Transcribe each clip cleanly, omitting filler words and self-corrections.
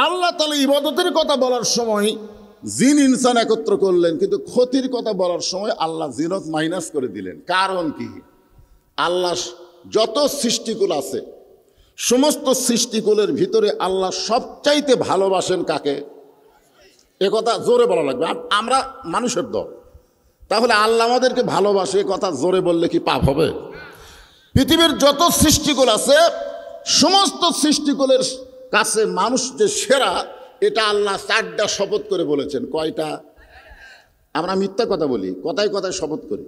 আল্লাহ তাআলা ইবাদতের কথা বলার সময় জিন ইনসান একত্র করলেন, কিন্তু ক্ষতির কথা বলার সময় আল্লাহ জিনত মাইনাস করে দিলেন। কারণ কি? আল্লাহ যত সৃষ্টিকুল আছে সমস্ত সৃষ্টিকুলের ভিতরে আল্লাহ সবচাইতে ভালোবাসেন কাকে? এ কথা জোরে বলা লাগবে। আমরা মানুষের দল, তাহলে আল্লাহ আমাদেরকে ভালোবাসে, এ কথা জোরে বললে কি পাপ হবে? পৃথিবীর যত সৃষ্টিকুল আছে সমস্ত সৃষ্টিকুলের কাছে মানুষ যে সেরা, এটা আল্লাহ 4টা শপথ করে বলেছেন। কয়টা? আমরা মিথ্যা কথা বলি, কথায় কথায় শপথ করি।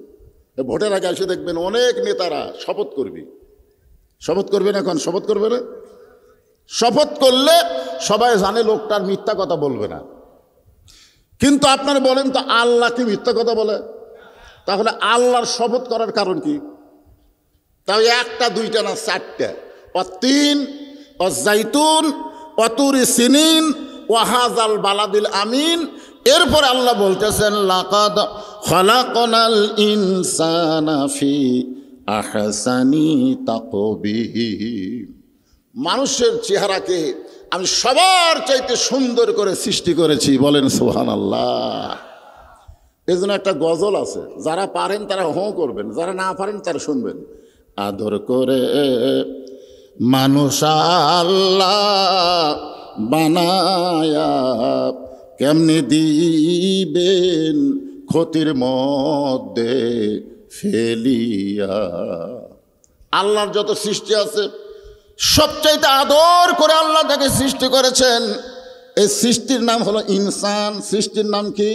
ভোটের আগে এসে দেখবেন অনেক নেতারা শপথ করবে। শপথ করবে না? এখন শপথ করবে না? শপথ করলে সবাই জানে লোকটার মিথ্যা কথা বলবে না। কিন্তু আপনারা বলেন তো আল্লাহ কি মিথ্যা কথা বলে? তাহলে আল্লাহর শপথ করার কারণ কি? তাও একটা দুইটা না 4টা। অতীন অজাইতুন অতুরি সিনিন ওয়াহাজাল বালাদিল আমিন। এরপর আল্লাহ বলতেছেন লাকাদ খলাকনাল ইনসানা ফি আহসানি তাকবীম। মানুষের চেহারাকে আমি সবার চাইতে সুন্দর করে সৃষ্টি করেছি। বলেন সুবহানাল্লাহ। এই জন্য একটা গজল আছে, যারা পারেন তারা হোঁ করবেন, যারা না পারেন তারা শুনবেন। আদর করে মানুষ আল্লাহ বানায়া কেমনি দিবেন ক্ষতির মধ্যে ফেলিয়া। আল্লাহর যত সৃষ্টি আছে সবচাইতে আদর করে আল্লাহ তাকে সৃষ্টি করেছেন। এই সৃষ্টির নাম হলো ইনসান। সৃষ্টির নাম কি?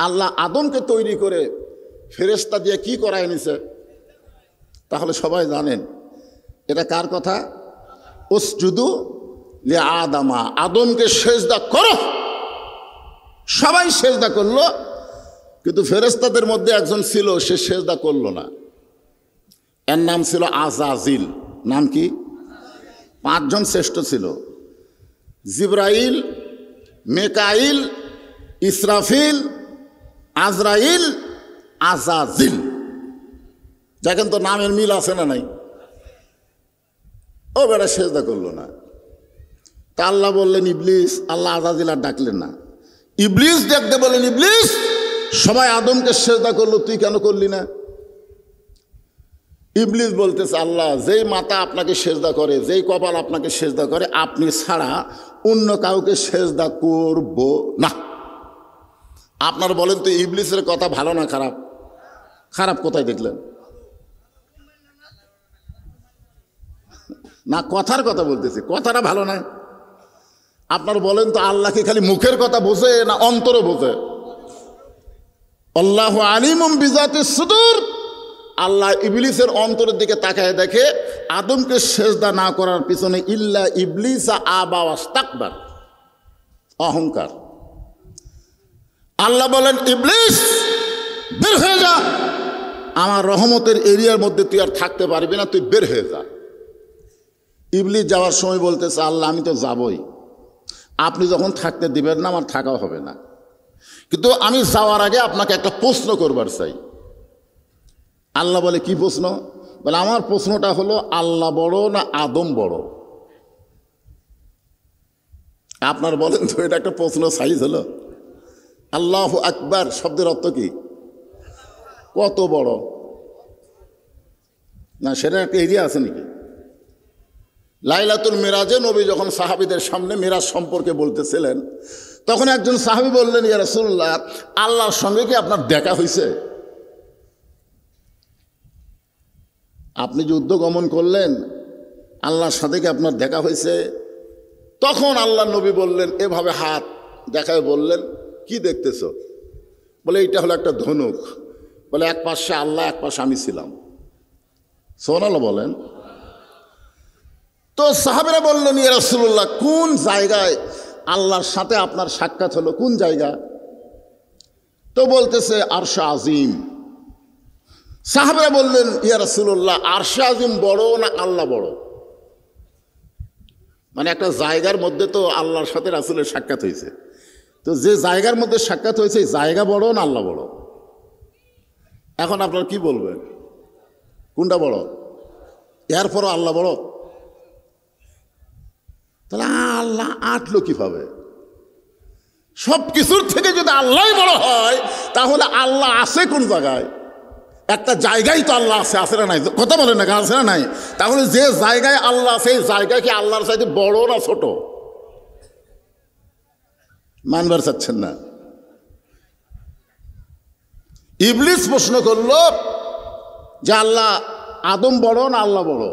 আল্লাহ আদমকে তৈরি করে ফেরেশতা দিয়ে কি করায় নিছে? তাহলে সবাই জানেন এটা কার কথা? উসজুদু লি আদামা, আদমকে সেজদা করো। সবাই সেজদা করলো, কিন্তু ফেরেশতাদের মধ্যে একজন ছিল সে সেজদা করলো না। এর নাম ছিল আজাজিল। নাম কি? 5 জন শ্রেষ্ঠ ছিল, জিব্রাইল, মেকাইল, ইসরাফিল, আজরাইল, আজাজিল। দেখেন তো নামের মিল আছে না নাই? ও বেটা সেজদা করলো না। তা আল্লাহ বললেন ইবলিস, আল্লাহ আজাজিল আর ডাকলেন না। ইবলিস দেখতে বললেন ইবলিস, সবাই আদমকে সেজদা করলো, তুই কেন করলি না? ইবলিস বলতেছে আল্লাহ, যেই মাথা আপনাকে সেজদা করে, যেই কপাল আপনাকে সেজদা করে, আপনি ছাড়া অন্য কাউকে সেজদা করব না। আপনার বলেন তো ইবলিসের কথা ভালো না খারাপ? খারাপ কোথায় দেখলেন? না, কথার কথা বলতেছি, কথাটা ভালো না। আপনার বলেন তো আল্লাহকে খালি মুখের কথা বোঝে না অন্তরে বোঝে? আল্লাহু আলিমুম বিজাতিস সুদূর। আল্লাহ ইবলিসের অন্তরের দিকে তাকায় দেখে আদমকে সেজদা না করার পিছনে ইল্লা ইবলিসা আবা ওয়াস্তাকবার, অহংকার। আল্লাহ বলেন ইবলিস বের হয়ে যা, আমার রহমতের এরিয়ার মধ্যে তুই আর থাকতে পারবি না, তুই বের হয়ে যা। ইবলিস যাওয়ার সময় বলতেছে আল্লাহ আমি তো যাবই, আপনি যখন থাকতে দিবেন না আমার থাকাও হবে না, কিন্তু আমি যাওয়ার আগে আপনাকে একটা প্রশ্ন করবার চাই। আল্লাহ বলে কি প্রশ্ন? বলে আমার প্রশ্নটা হলো আল্লাহ বড় না আদম বড়? আপনার বলেন তো এটা একটা প্রশ্ন সাইজ হলো? আল্লাহু আকবার শব্দের অর্থ কি? কত বড়? না সেটা একটা এরিয়া আছে নাকি? লাইলাতুল মিরাজে নবী যখন সাহাবীদের সামনে মিরাজ সম্পর্কে বলতেছিলেন, তখন একজন সাহাবী বললেন ইয়া রাসূলুল্লাহ, আল্লাহর সঙ্গে কি আপনার দেখা হয়েছে? আপনি যে যুদ্ধ গমন করলেন আল্লাহর সাথে কি আপনার দেখা হয়েছে? তখন আল্লাহ নবী বললেন, এভাবে হাত দেখায় বললেন, কি দেখতেছ? বলে এইটা হলো একটা ধনুক। বলে এক পাশে আল্লাহ, এক পাশে আমি ছিলাম। সুবহানাল্লাহ বলেন। তো সাহাবীরা বললেন ইয়া রাসূলুল্লাহ, কোন জায়গায় আল্লাহর সাথে আপনার সাক্ষাৎ হলো? কোন জায়গা? তো বলতেছে আরশে আজিম। সাহাবীরা বললেন ইয়া রাসূলুল্লাহ, আরশে আজিম বড় না আল্লাহ বড়? মানে একটা জায়গার মধ্যে তো আল্লাহর সাথে রাসূলের সাক্ষাৎ হয়েছে, তো যে জায়গার মধ্যে সাক্ষাৎ হয়েছে জায়গা বড় না আল্লাহ বড়? এখন আপনারা কি বলবেন, কোনটা বড়? এরপরও আল্লাহ বড়? তাহলে আল্লাহ আটলো কিভাবে? সব কিছুর থেকে যদি আল্লাহ বড় হয় তাহলে আল্লাহ আছে কোন জায়গায়? একটা জায়গায় তো আল্লাহ আছে, আছে না নাই? কথা বলেন না, আছে না নাই? তাহলে যে জায়গায় আল্লাহ সেই জায়গায় কি আল্লাহর চাইতে বড় না ছোট? মানবার চাচ্ছেন না। ইবলিস প্রশ্ন করলো যে আল্লাহ আদম বড় না আল্লাহ বড়?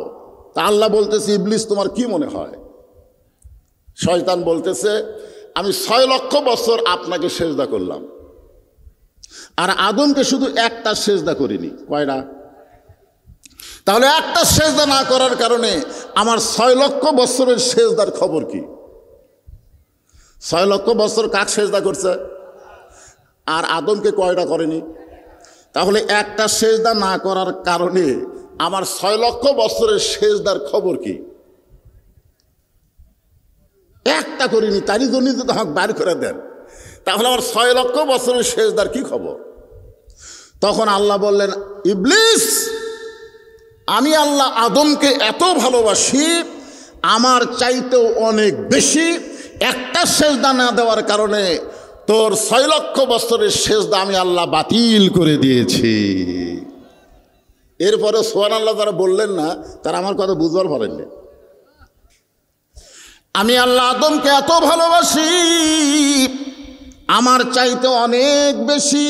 তা আল্লাহ বলতেছে, ইবলিস তোমার কি মনে হয়? শয়তান বলতেছে, আমি 6 লক্ষ বছর আপনাকে সেজদা করলাম, আর আদমকে শুধু একটা সেজদা করিনি। কয়টা? তাহলে একটা সেজদা না করার কারণে আমার 6 লক্ষ বছরের সেজদার খবর কি? 6 লক্ষ বছর কাক সেজদা করছে, আর আদমকে কয়টা করেনি? তাহলে একটা সেজদা না করার কারণে আমার 6 লক্ষ বছরের সেজদার খবর কি? একটা করিনি, তারই জন্য তো আমাকে বার করে দেন। তাহলে আমার 6 লক্ষ বছরের সেজদার কি খবর? তখন আল্লাহ বললেন, ইবলিস, আমি আল্লাহ আদমকে এত ভালোবাসি, আমার চাইতেও অনেক বেশি। একটা সেজদা না দেওয়ার কারণে তোর 6 লক্ষ বছরের সেজদা আমি আল্লাহ বাতিল করে দিয়েছি। এরপরে সুবহানাল্লাহ যারা বললেন না, তারা আমার কথা বুঝবার পারেননি। আমি আল্লাহ আদমকে এত ভালোবাসি, আমার চাইতে অনেক বেশি।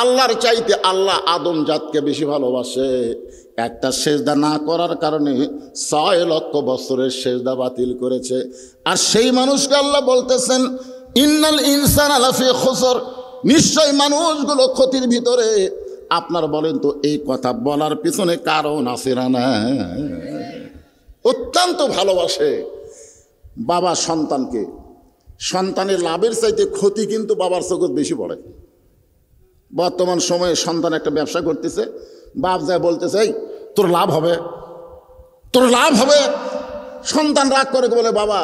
আল্লাহর চাইতে আল্লাহ আদম জাতকে বেশি ভালোবাসে। একটা সেজদা না করার কারণে 6 লক্ষ বছরের সেজদা বাতিল করেছে। আর সেই মানুষকে আল্লাহ বলতেছেন, ইন্নাল ইনসানা লাফি খুসর, নিশ্চয় মানুষগুলো ক্ষতির ভিতরে। আপনার বলেন তো এই কথা বলার পিছনে কারণ আছে না? অত্যন্ত ভালোবাসে বাবা সন্তানকে। সন্তানের লাভের চাইতে ক্ষতি কিন্তু বাবার চোখে বেশি পড়ে। বর্তমান সময়ে সন্তান একটা ব্যবসা করতেছে, বাপ যায় বলতেছে, এই তোর লাভ হবে, তোর লাভ হবে। সন্তান রাগ করে বলে, বাবা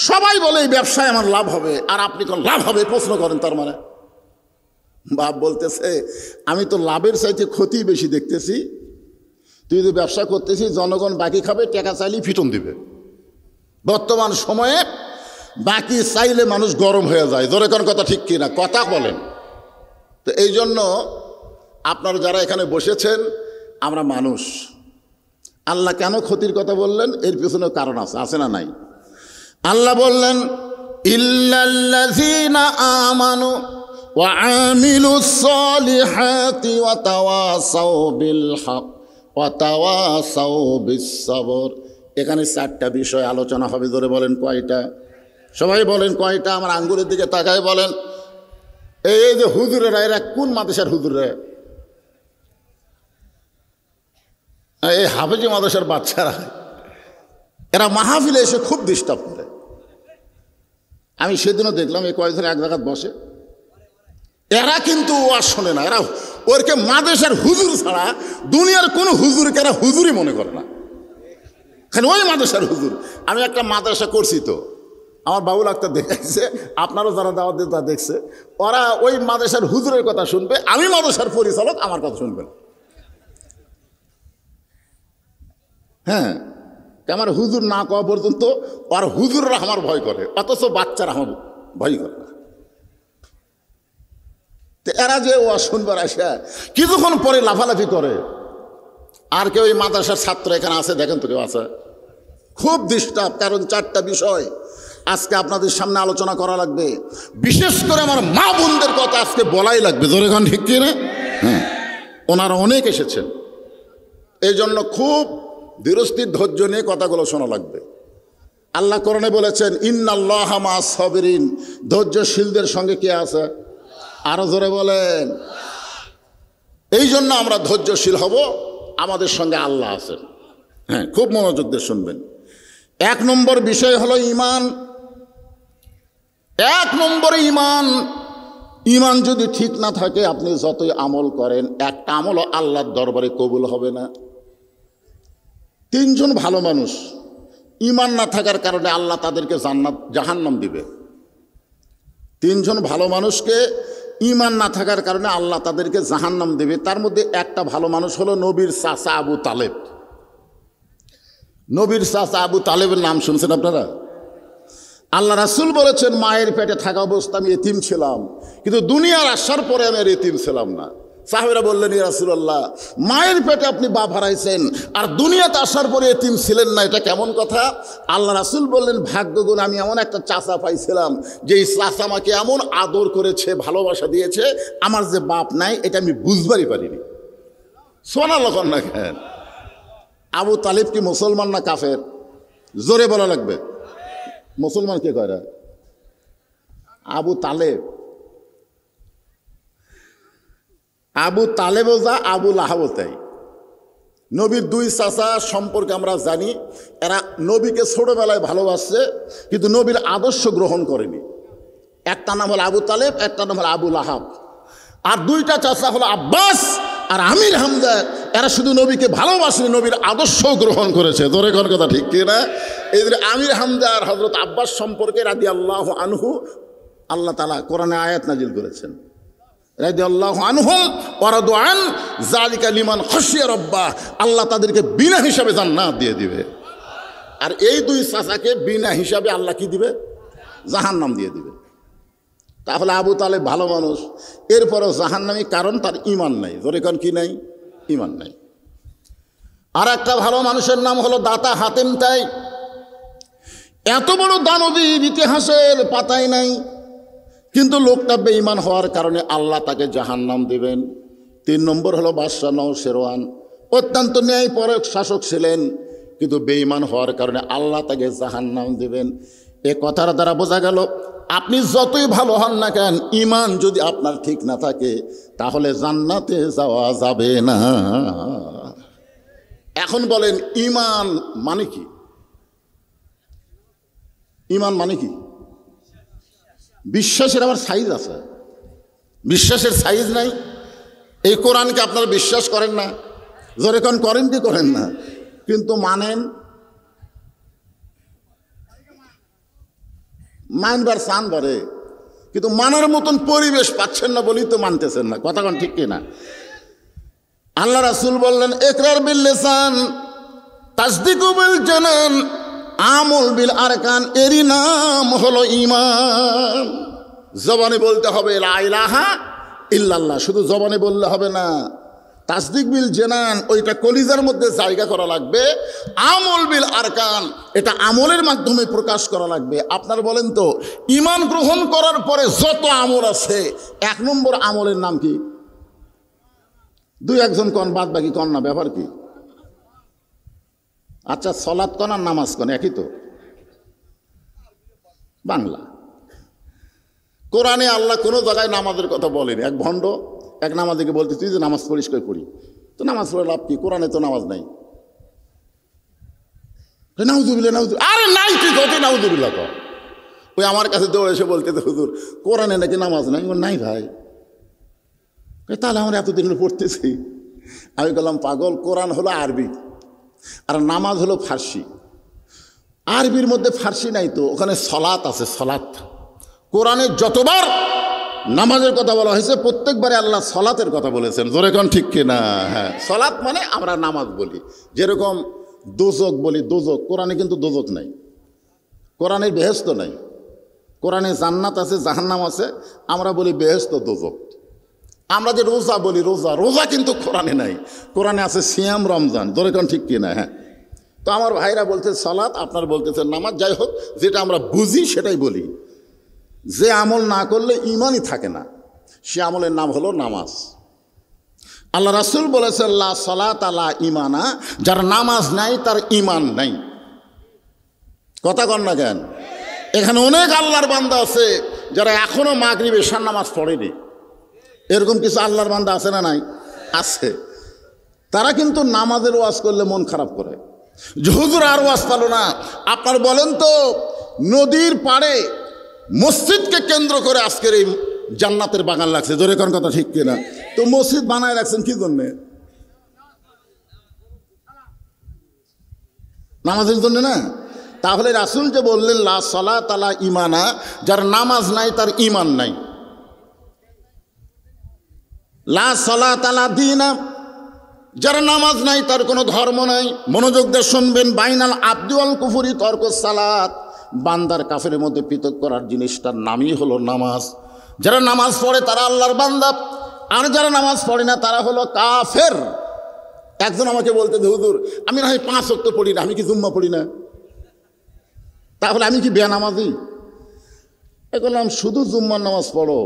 সবাই বলে এই ব্যবসায় আমার লাভ হবে, আর আপনি কোন লাভ হবে প্রশ্ন করেন? তার মানে বাপ বলতেছে, আমি তো লাভের চাইতে ক্ষতি বেশি দেখতেছি। তুই যদি ব্যবসা করতেছিস, জনগণ বাকি খাবে, টাকা চাইলেই ফিটন দিবে। বর্তমান সময়ে বাকি চাইলে মানুষ গরম হয়ে যায়। জোরে কোন কথা ঠিক কিনা? কথা বলেন। তো এই জন্য আপনারা যারা এখানে বসেছেন, আমরা মানুষ। আল্লাহ কেন ক্ষতির কথা বললেন? এর পিছনে কারণ আছে, আছে না নাই? আল্লাহ বললেন, ইল্লাল্লাযীনা আমানু ওয়া আমিলুস সালিহাতি ওয়া তাওয়াসাউ বিল হক ওয়া তাওয়াসাউ বিস সবর। এখানে 4টা বিষয় আলোচনা হবে। ধরে বলেন কয়টা? সবাই বলেন কয়টা? আমার আঙ্গুরের দিকে তাকায় বলেন। এই যে হুজুরেরা, এরা কোন মাদ্রাসার হুজুররা? এই হাফেজি মাদ্রাসার বাচ্চারা, এরা মাহফিলে এসে খুব ডিস্টার্ব করে। আমি সেদিনও দেখলাম, এই কয়েকজন এক জায়গায় বসে, এরা কিন্তু ওয়াজ শোনে না। এরা ওরকে মাদ্রাসার হুজুর ছাড়া দুনিয়ার কোনো হুজুরকে এরা হুজুরই মনে করে না, খালি ওই মাদ্রাসার হুজুর। আমি একটা মাদ্রাসা করছি, তো আমার বাবুল আক্তার দেখাইছে, আপনারও যারা দাওয়াত দিয়ে তারা দেখছে। ওরা ওই মাদ্রাসার হুজুরের কথা শুনবে, আমি মাদ্রাসার পরিচালক, আমার কথা শুনবেন। হ্যাঁ, আমার হুজুর না কওয়া পর্যন্ত আর হুজুররা আমার ভয় করে, অথচ বাচ্চারা আমার ভয় করে না। তো এরা যে ও শুনবার আসে, কিছুক্ষণ পরে লাফালাফি করে। আর কেউ এই মাদ্রাসার ছাত্র এখানে আছে? দেখেন তো কেউ আছে? খুব ডিস্টার্ব। কারণ 4টা বিষয় আজকে আপনাদের সামনে আলোচনা করা লাগবে। বিশেষ করে আমার মা বোনদের কথা আজকে বলাই লাগবে। জোরে গান ঠিক কিনা? হ্যাঁ, ওনারা অনেক এসেছেন, এই জন্য খুব ধীরস্থির ধৈর্য নিয়ে কথাগুলো শোনা লাগবে। আল্লাহ কোরআনে বলেছেন, ইন্নাল্লাহা মা'আস সাবিরিন, ধৈর্যশীলদের সঙ্গে কে আছে? আরো জোরে বলেন। এই জন্য আমরা ধৈর্যশীল হব, আমাদের সঙ্গে আল্লাহ আছেন। হ্যাঁ, খুব মনোযোগ দিয়ে শুনবেন। 1 নম্বর বিষয় হলো ঈমান। 1 নম্বরে ঈমান। ঈমান যদি ঠিক না থাকে, আপনি যতই আমল করেন, একটা আমলও আল্লাহর দরবারে কবুল হবে না। 3 জন ভালো মানুষ, ঈমান না থাকার কারণে আল্লাহ তাদেরকে জাহান্নাম দিবে। 3 জন ভালো মানুষকে ঈমান না থাকার কারণে আল্লাহ তাদেরকে জাহান্নাম দেবে। তার মধ্যে একটা ভালো মানুষ হলো নবীর চাচা আবু তালেব। নবীর চাচা আবু তালেবের নাম শুনছেন আপনারা? আল্লাহ রাসূল বলেছেন মায়ের পেটে থাকা অবস্থা আমি এতিম ছিলাম, কিন্তু দুনিয়ার আসার পরে আমি আর এতিম ছিলাম না। সাহাবীরা বললেন, ইয়া রাসূলুল্লাহ, মায়ের পেটে আপনি বাপ হারাইছেন আর দুনিয়াতে আসার পরে এতিম ছিলেন না, এটা কেমন কথা? আল্লাহ রাসূল বললেন, ভাগ্যগুণ আমি এমন একটা চাচা পাইছিলাম যে এই চাচা আমাকে এমন আদর করেছে, ভালোবাসা দিয়েছে, আমার যে বাপ নাই এটা আমি বুঝবারই পারিনি। সুবহানাল্লাহ না কেন? আবু তালিব কি মুসলমান না কাফের? জোরে বলা লাগবে। মুসলমান কে কয়? আবু তালেব। আবু তালেবও যা, আবু লাহাবও তাই। নবীর দুই চাচা সম্পর্কে আমরা জানি, এরা নবীকে ছোটবেলায় ভালোবাসছে কিন্তু নবীর আদর্শ গ্রহণ করেনি। একটা নাম হলো আবু তালেব, একটা নাম হলো আবু লাহাব। আর দুইটা চাচা হলো আব্বাস আর আমির হামজা। এরা শুধু নবীকে ভালোবাসেনি, নবীর আদর্শ গ্রহণ করেছে। ধরে কোন কথা ঠিক কিনা? এই যে আমির হামজা আর হযরত আব্বাস সম্পর্কে রাদিয়াল্লাহু আনহু আল্লাহ তাআলা কোরআনে আয়াত নাজিল করেছেন, রাদিয়াল্লাহু আনহুম ওয়া রাদু আন যালিকা লিমান খাশিয়া রাব্বাহ। আল্লাহ তাদেরকে বিনা হিসাবে জান্নাত দিয়ে দিবে। আর এই দুই চাচাকে বিনা হিসাবে আল্লাহ কি দিবে? জাহান্নাম দিয়ে দিবে। তাহলে আবু তালেব ভালো মানুষ, এরপরও জাহান্নামী, কারণ তার ঈমান নাই। ধরে কোন কি নাই? ঈমান নাই। আর একটা ভালো মানুষের নাম হলো দাতা হাতেম তাই। এত বড় দানবীর ইতিহাসের পাতায় নাই, কিন্তু লোকটা বেঈমান হওয়ার কারণে আল্লাহ তাকে জাহান্নাম দিবেন। 3 নম্বর হলো বাদশা নওশেরওয়ান, অত্যন্ত ন্যায়পরায়ণ শাসক ছিলেন, কিন্তু বেঈমান হওয়ার কারণে আল্লাহ তাকে জাহান্নাম দিবেন। এ কথার দ্বারা বোঝা গেল, আপনি যতই ভালো হন না কেন, ঈমান যদি আপনার ঠিক না থাকে তাহলে জান্নাতে যাওয়া যাবে না। এখন বলেন ঈমান মানে কি? ঈমান মানে কি? বিশ্বাসের আবার সাইজ আছে। বিশ্বাসের সাইজ নাই। এই কোরআনকে আপনারা বিশ্বাস করেন না, জোরে কোন করেন কি করেন না, কিন্তু মানেন, মানবার চান বারে, কিন্তু মানার মতন পরিবেশ পাচ্ছেন না বলেই তো মানতেছেন না। কথা কোন ঠিক কিনা? আল্লাহ রাসূল বললেন, ইকরার বিল লিসান তাসদীকু বিল জানান আমল বিল আরকান। এরই নাম হলো ঈমান। জবানে বলতে হবে লা ইলাহা ইল্লাল্লাহ, শুধু জবানে বললে হবে না। তাসদিক বিল জানান, ওইটা কলিজার মধ্যে জায়গা করা লাগবে। আমল বিল আরকান, এটা আমলের মাধ্যমে প্রকাশ করা লাগবে। আপনারা বলেন তো, ঈমান গ্রহণ করার পরে যত আমল আছে, 1 নম্বর আমলের নাম কি? 2-1 কন, বাদ বাকি কন না, ব্যাপার কি? আচ্ছা, সলাৎ কন আর নামাজ কন একই তো, বাংলা। কোরআনে আল্লাহ কোনো জায়গায় নামাজের কথা বলেনি। এক ভণ্ড এক নামাজিকে বলতে, তুই যে নামাজ পড়িস, কই পড়ি? তো নামাজ পড়ে লাভ কি? কোরআনে তো নামাজ নাই। নাউজুবিল্লাহ, নাউজুবিল্লাহ। আরে নাই, তুই কত নাউজুবিল্লাহ কর। ওই আমার কাছে দৌড়ে এসে বলতে, হুজুর কোরআনে নাকি নামাজ নাই। নাই ভাই। তাহলে আমরা এতদিন পড়তেছি। আমি বললাম, পাগল, কোরআন হলো আরবি আর নামাজ হলো ফার্সি। আরবির মধ্যে ফার্সি নাই তো, ওখানে সলাত আছে, সলাত। কোরআনে যতবার নামাজের কথা বলা হয়েছে প্রত্যেকবারে আল্লাহ সলাতের কথা বলেছেন। জোরে কোন ঠিক কিনা? হ্যাঁ, সলাত মানে আমরা নামাজ বলি। যেরকম দোজক বলি, দোজক, কোরআনে কিন্তু দোজক নাই, কোরআনে বেহেশত নাই। কোরআনে জান্নাত আছে, জাহান্নাম আছে, আমরা বলি বেহেশত, দোজক। আমরা যে রোজা বলি, রোজা, রোজা কিন্তু কোরআনে নাই। কোরআনে আছে সিয়াম, রমজান। জোরে কোন ঠিক কিনা? হ্যাঁ। তো আমার ভাইরা বলছে সালাত, আপনার বলতেছেন নামাজ। যাই হোক, যেটা আমরা বুঝি সেটাই বলি। যে আমল না করলে ঈমানই থাকে না, সে আমলের নাম হলো নামাজ। আল্লাহ রাসূল বলেছেন, লা সালাত লা ঈমানা, যার নামাজ নাই তার ঈমান নাই। কথা কন না কেন? এখানে অনেক আল্লাহর বান্দা আছে যারা এখনো মাগরিব এশার নামাজ পড়েনি। এরকম কিছু আল্লাহর বান্দা আছে না নাই? আছে। তারা কিন্তু নামাজের ওয়াজ করলে মন খারাপ করে, যে হুজুর আর ওয়াজ পালো না। আপনার বলেন তো, নদীর পাড়ে মসজিদকে কেন্দ্র করে আজকের এই জান্নাতের বাগান লাগছে। জোরে কোন কথা ঠিক কিনা? তো মসজিদ বানায় রাখছেন কি জন্যে? নামাজের জন্য না? তাহলে রাসূল যে বললেন লা সালাত লা ঈমানা, যার নামাজ নাই তার ঈমান নাই। লা সালাত লা দীনা, যার নামাজ নাই তার কোনো ধর্ম নাই। মনোযোগ দিয়ে শুনবেন, বাইনাল আবদি ওয়াল কুফরি তরকুস সালাত। বান্দার কাফের মধ্যে পৃথক করার জিনিসটার নামই হলো নামাজ। যারা নামাজ পড়ে তারা আল্লাহর বান্দা, আর যারা নামাজ পড়ে না তারা হলো কাফের। একজন আমাকে বলতে, হুজুর আমি না হয় 5 ওয়াক্ত পড়ি না, আমি কি জুম্মা পড়ি না, তাহলে আমি কি বেনামাজি? বললাম শুধু জুম্মার নামাজ পড়ো,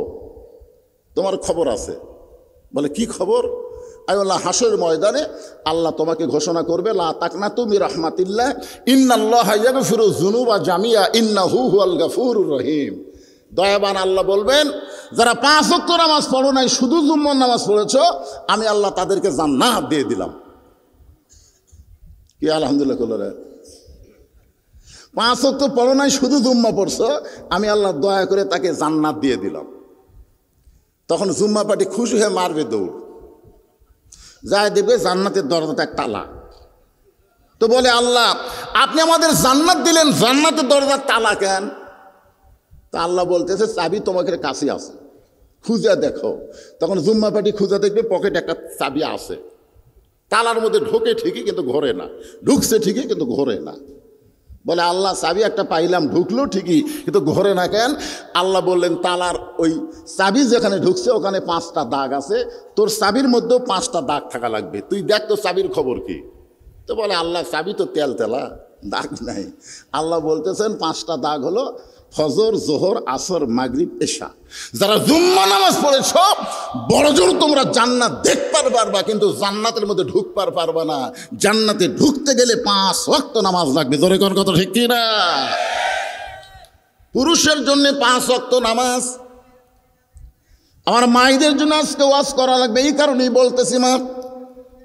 তোমার খবর আছে। বলে কি খবর? আমি বললাম হাসরের ময়দানে আল্লাহ তোমাকে ঘোষণা করবে, লা তাকনাতু মির রাহমাতিল্লাহ ইন্নাল্লাহা ইয়াগফিরু যুনুবা জামিয়া ইন্নাহু হুয়াল গাফুরুর রহিম। দয়াবান আল্লাহ বলবেন, যারা 5 ওয়াক্ত নামাজ পড়ো নাই, শুধু জুম্মার নামাজ পড়েছো, আমি আল্লাহ তাদেরকে জান্নাত দিয়ে দিলাম। কি আলহামদুলিল্লাহ করলো রে? 5 ওয়াক্ত পড়ো নাই, শুধু জুম্মা পড়ছো, আমি আল্লাহ দয়া করে তাকে জান্নাত দিয়ে দিলাম। তখন জুম্মা পার্টি খুশি হয়ে মারবে দৌড়, যায় দেখবে জান্নাতের দরজাটা এক তালা। তো বলে আল্লাহ আপনি আমাদের জান্নাত দিলেন, জান্নাতের দরজার তালা কেন? তা আল্লাহ বলতেছে চাবি তোমাদের কাছে আছে, খুঁজে দেখো। তখন জুম্মা পার্টি খুঁজে দেখবে পকেটে একটা চাবি আছে, তালার মধ্যে ঢোকে ঠিকই কিন্তু ঘোরে না, ঢুকছে ঠিকই কিন্তু ঘোরে না। বলে আল্লাহ চাবি একটা পাইলাম, ঢুকলো ঠিকই কিন্তু ঘোরে না কেন? আল্লাহ বললেন তালার ওই চাবি যেখানে ঢুকছে ওখানে 5টা দাগ আছে, তোর চাবির মধ্যেও 5টা দাগ থাকা লাগবে, তুই দেখ তো চাবির খবর কি। তো বলে আল্লাহ চাবি তো তেল তেলা, দাগ নাই। আল্লাহ বলতেছেন 5টা দাগ হলো ফজর, জোহর, আসর, মাগরিব, এশা। যারা জুম্মা নামাজ পড়েছ বড় জোর তোমরা জান্নাত দেখতে পারবা, কিন্তু জান্নাতের মধ্যে ঢুকতে পারবা না। জান্নাতে ঢুকতে গেলে 5 ওয়াক্ত নামাজ লাগবে। জোরে কোন কথা ঠিক কি না? পুরুষের জন্য 5 ওয়াক্ত নামাজ। আমার মায়েদের জন্য আজকে ওয়াজ করা লাগবে, এই কারণেই বলতেছি মা,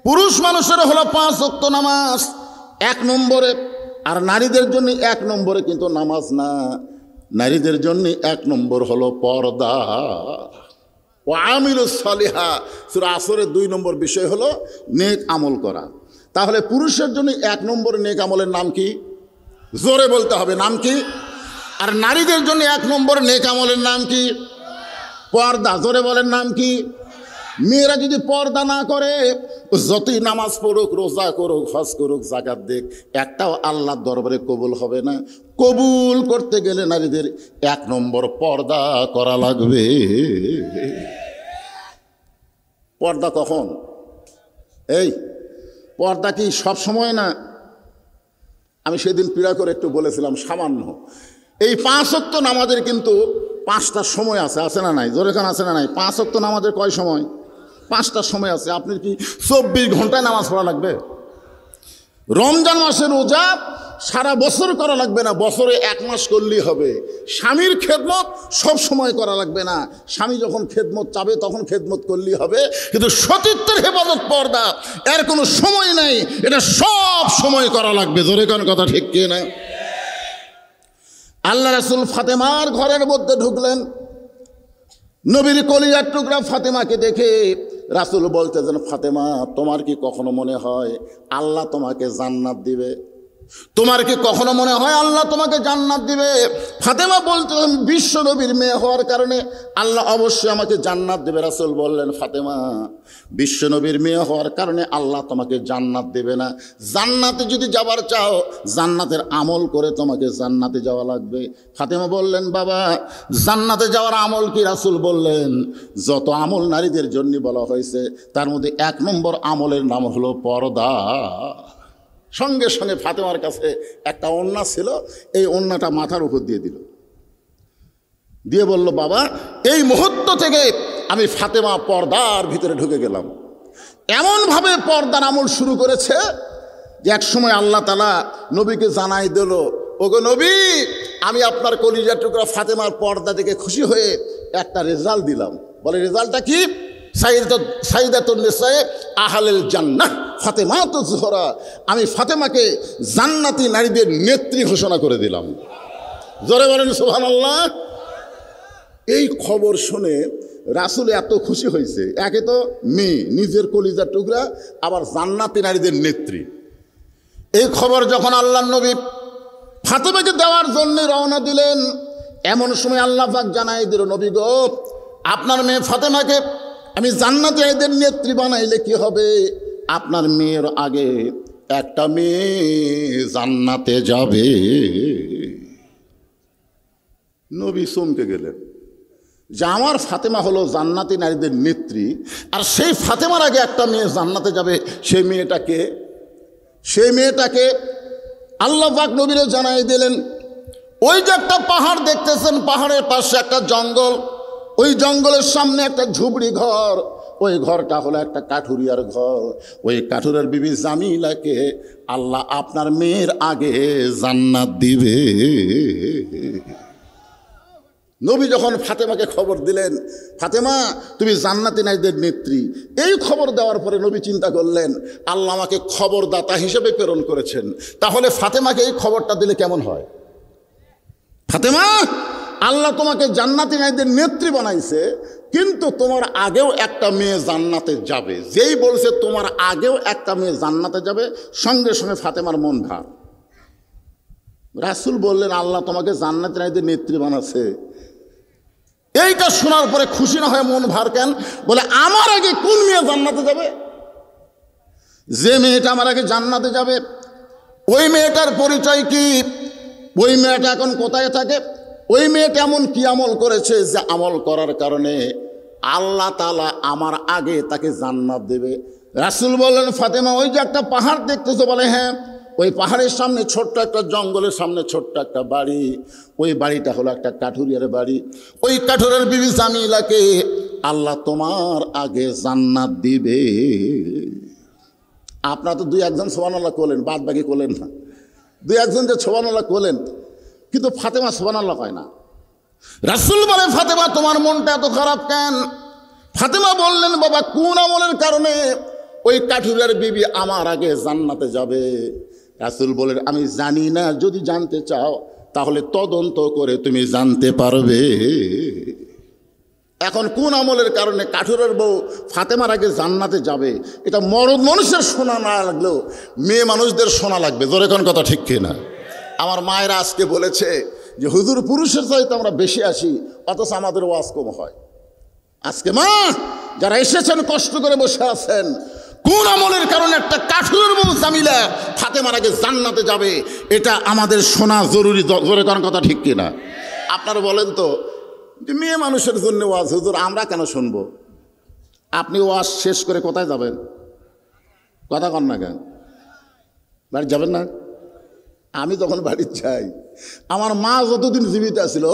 পুরুষ মানুষের হলো 5 ওয়াক্ত নামাজ 1 নম্বরে, আর নারীদের জন্য 1 নম্বরে কিন্তু নামাজ না। নারীদের জন্য 1 নম্বর হলো পর্দা। ও আমিলুস সালিহা, সূরা আসরের 2 নম্বর বিষয় হলো নেক আমল করা। তাহলে পুরুষের জন্য 1 নম্বর নেক আমলের নাম কি? জোরে বলতে হবে, নাম কি? আর নারীদের জন্য 1 নম্বর নেক আমলের নাম কি? পর্দা। জোরে বলেন, নাম কি? মেয়েরা যদি পর্দা না করে, যতই নামাজ পড়ুক, রোজা করুক, হজ করুক, যাকাত দেখ, একটাও আল্লাহর দরবারে কবুল হবে না। কবুল করতে গেলে নারীদের 1 নম্বর পর্দা করা লাগবে। পর্দা কখন? এই পর্দা কি সব সময় না? আমি সেদিন পীড়া করে একটু বলেছিলাম সামান্য। এই 5 ওয়াক্ত নামাজের কিন্তু 5টা সময় আছে, আছে না নাই? জোরে কান আছে না নাই? 5 ওয়াক্ত নামাজের কয় সময়? 5টা সময় আছে। আপনি কি 24 ঘন্টায় নামাজ পড়া লাগবে? রমজান মাসে রোজা সারা বছর করা লাগবে না, বছরে 1 মাস করলেই হবে। স্বামীর খেদমত সব সময় করা লাগবে না, স্বামী যখন খেদমত চাবে তখন খেদমত করলেই হবে। কিন্তু সতীত্বের হেফাজত, পর্দা, এর কোনো সময় নাই, এটা সব সময় করা লাগবে। জোরে কোন কথা ঠিক কি না? আল্লাহ রাসূল ফাতেমার ঘরের মধ্যে ঢুকলেন, নবীর কলিজার টুকরা ফাতেমাকে দেখে রাসূল বলতেছেন, ফাতেমা তোমার কি কখনো মনে হয় আল্লাহ তোমাকে জান্নাত দিবে? তোমার কি কখনো মনে হয় আল্লাহ তোমাকে জান্নাত দিবে? ফাতেমা বলতেছেন, বিশ্ব নবীর মেয়ে হওয়ার কারণে আল্লাহ অবশ্যই আমাকে জান্নাত দেবে। রাসূল বললেন, ফাতেমা বিশ্ব নবীর মেয়ে হওয়ার কারণে আল্লাহ তোমাকে জান্নাত দেবে না। জান্নাতে যদি যাবার চাও, জান্নাতের আমল করে তোমাকে জান্নাতে যাওয়া লাগবে। ফাতেমা বললেন, বাবা জান্নাতে যাওয়ার আমল কি? রাসূল বললেন, যত আমল নারীদের জন্য বলা হয়েছে তার মধ্যে 1 নম্বর আমলের নাম হলো পর্দা। সঙ্গে সঙ্গে ফাতেমার কাছে একটা ওড়না ছিল, এই ওড়নাটা মাথার উপর দিয়ে দিল, দিয়ে বলল, বাবা এই মুহূর্ত থেকে আমি ফাতেমা পর্দার ভিতরে ঢুকে গেলাম। এমনভাবে পর্দার আমল শুরু করেছে যে এক সময় আল্লাহ তাআলা নবীকে জানাই দিল, ওগো নবী, আমি আপনার কলিজার টুকরা ফাতেমার পর্দা থেকে খুশি হয়ে একটা রেজাল্ট দিলাম। বলে রেজাল্টটা কি? সাইদাতুন নিসায়ে আহলিল জান্নাহ ফাতেমাতুজ জোহরা, আমি ফাতেমাকে জান্নাতি নারীদের নেত্রী ঘোষণা করে দিলাম। জোরে বলেন সুবহানাল্লাহ। এই খবর শুনে রাসূল এত খুশি হয়েছে, একে তো মেয়ে, নিজের কলিজার টুকরা, আবার জান্নাতি নারীদের নেত্রী। এই খবর যখন আল্লাহর নবী ফাতেমাকে দেওয়ার জন্য রওনা দিলেন, এমন সময় আল্লাহ পাক জানাই দিল, নবী গো, আপনার মেয়ে ফাতেমাকে আমি জান্নাতি নারীদের নেত্রী বানাইলে কি হবে? আপনার মেয়ের আগে একটা মেয়ে জান্নাতে যাবে। নবী চমকে গেলেন যে আমার ফাতেমা হলো জান্নাতি নারীদের নেত্রী, আর সেই ফাতেমার আগে একটা মেয়ে জান্নাতে যাবে। সেই মেয়েটাকে আল্লাহ পাক নবীরে জানাই দিলেন। ওই যে একটা পাহাড় দেখতেছেন, পাহাড়ের পাশে একটা জঙ্গল, ওই জঙ্গলের সামনে একটা ঝুপড়ি ঘর, ওই ঘরটা হলো একটা কাঠুরিয়ার ঘর। ওই কাঠুরিয়ার বিবি জামিলাকে আল্লাহ আপনার মেয়ের আগে জান্নাত দিবে। নবী যখন ফাতেমাকে খবর দিলেন, ফাতেমা তুমি জান্নাতি নারীদের নেত্রী, এই খবর দেওয়ার পরে নবী চিন্তা করলেন আল্লাহ আমাকে খবরদাতা হিসেবে প্রেরণ করেছেন, তাহলে ফাতেমাকে এই খবরটা দিলে কেমন হয়? ফাতেমা, আল্লাহ তোমাকে জান্নাতি নারীদের নেত্রী বানাইছে, কিন্তু তোমার আগেও একটা মেয়ে জান্নাতে যাবে। যেই বলছে তোমার আগেও একটা মেয়ে জান্নাতে যাবে, সঙ্গে সঙ্গে ফাতেমার মন ভার। রাসূল বললেন আল্লাহ তোমাকে জান্নাতি নারীদের নেত্রী বানাচ্ছে। এইটা শোনার পরে খুশি না হয়ে মন ভার কেন? বলে আমার আগে কোন মেয়ে জান্নাতে যাবে? যে মেয়েটা আমার আগে জান্নাতে যাবে ওই মেয়েটার পরিচয় কি? ওই মেয়েটা এখন কোথায় থাকে? ওই মেয়েটা এমন কি আমল করেছে যে আমল করার কারণে আল্লাহ তাআলা আমার আগে তাকে জান্নাত দেবে? রাসূল বললেন ফাতেমা ওই যে একটা পাহাড় দেখতেছো? বলে হ্যাঁ। ওই পাহাড়ের সামনে ছোট্ট একটা জঙ্গলের সামনে ছোট্ট একটা বাড়ি, ওই বাড়িটা হলো একটা কাঠুরিয়ার বাড়ি। ওই কাঠুরিয়ার বিবি জামিলাকে আল্লাহ তোমার আগে জান্নাত দিবে। আপনারা তো দুই একজন সুবহানাল্লাহ করলেন, বাদ বাকি করলেন না। দুই একজন যে সুবহানাল্লাহ করলেন, কিন্তু ফাতেমা সুবহানাল্লাহ কয় না। রাসূল বলে ফাতেমা তোমার মনটা এত খারাপ কেন? ফাতেমা বললেন বাবা কোন আমলের কারণে ওই কাঠুরিয়ার বিবি আমার আগে জান্নাতে যাবে? রাসূল বলেন আমি জানি না, যদি জানতে চাও তাহলে তদন্ত করে তুমি জানতে পারবে। এখন কোন আমলের কারণে কাঠুরিয়ার বউ ফাতেমার আগে জান্নাতে যাবে, এটা মরদ মানুষের শোনা না লাগলেও মেয়ে মানুষদের শোনা লাগবে। জোরে কোন কথা ঠিক কিনা? আমার মায়েরা আজকে বলেছে যে হুজুর পুরুষের চাইতে আমরা বেশি আসি, অথচ আমাদের ওয়াজ কম হয়। আজকে মা যারা এসেছেন কষ্ট করে বসে আছেন, কোন আমলের কারণে একটা কাঠুরিয়ার বউ জামিলা ফাতেমার আগে জান্নাতে যাবে, এটা আমাদের শোনা জরুরি। জোরে কোন কথা ঠিক কিনা? আপনারা বলেন তো যে মেয়ে মানুষের জন্য ওয়াজ, হুজুর আমরা কেন শুনবো? আপনি ওয়াজ শেষ করে কোথায় যাবেন? কথা কন না কেন? বাড়ি যাবেন না? আমি যখন বাড়ি যাই, আমার মা যতদিন জীবিত ছিল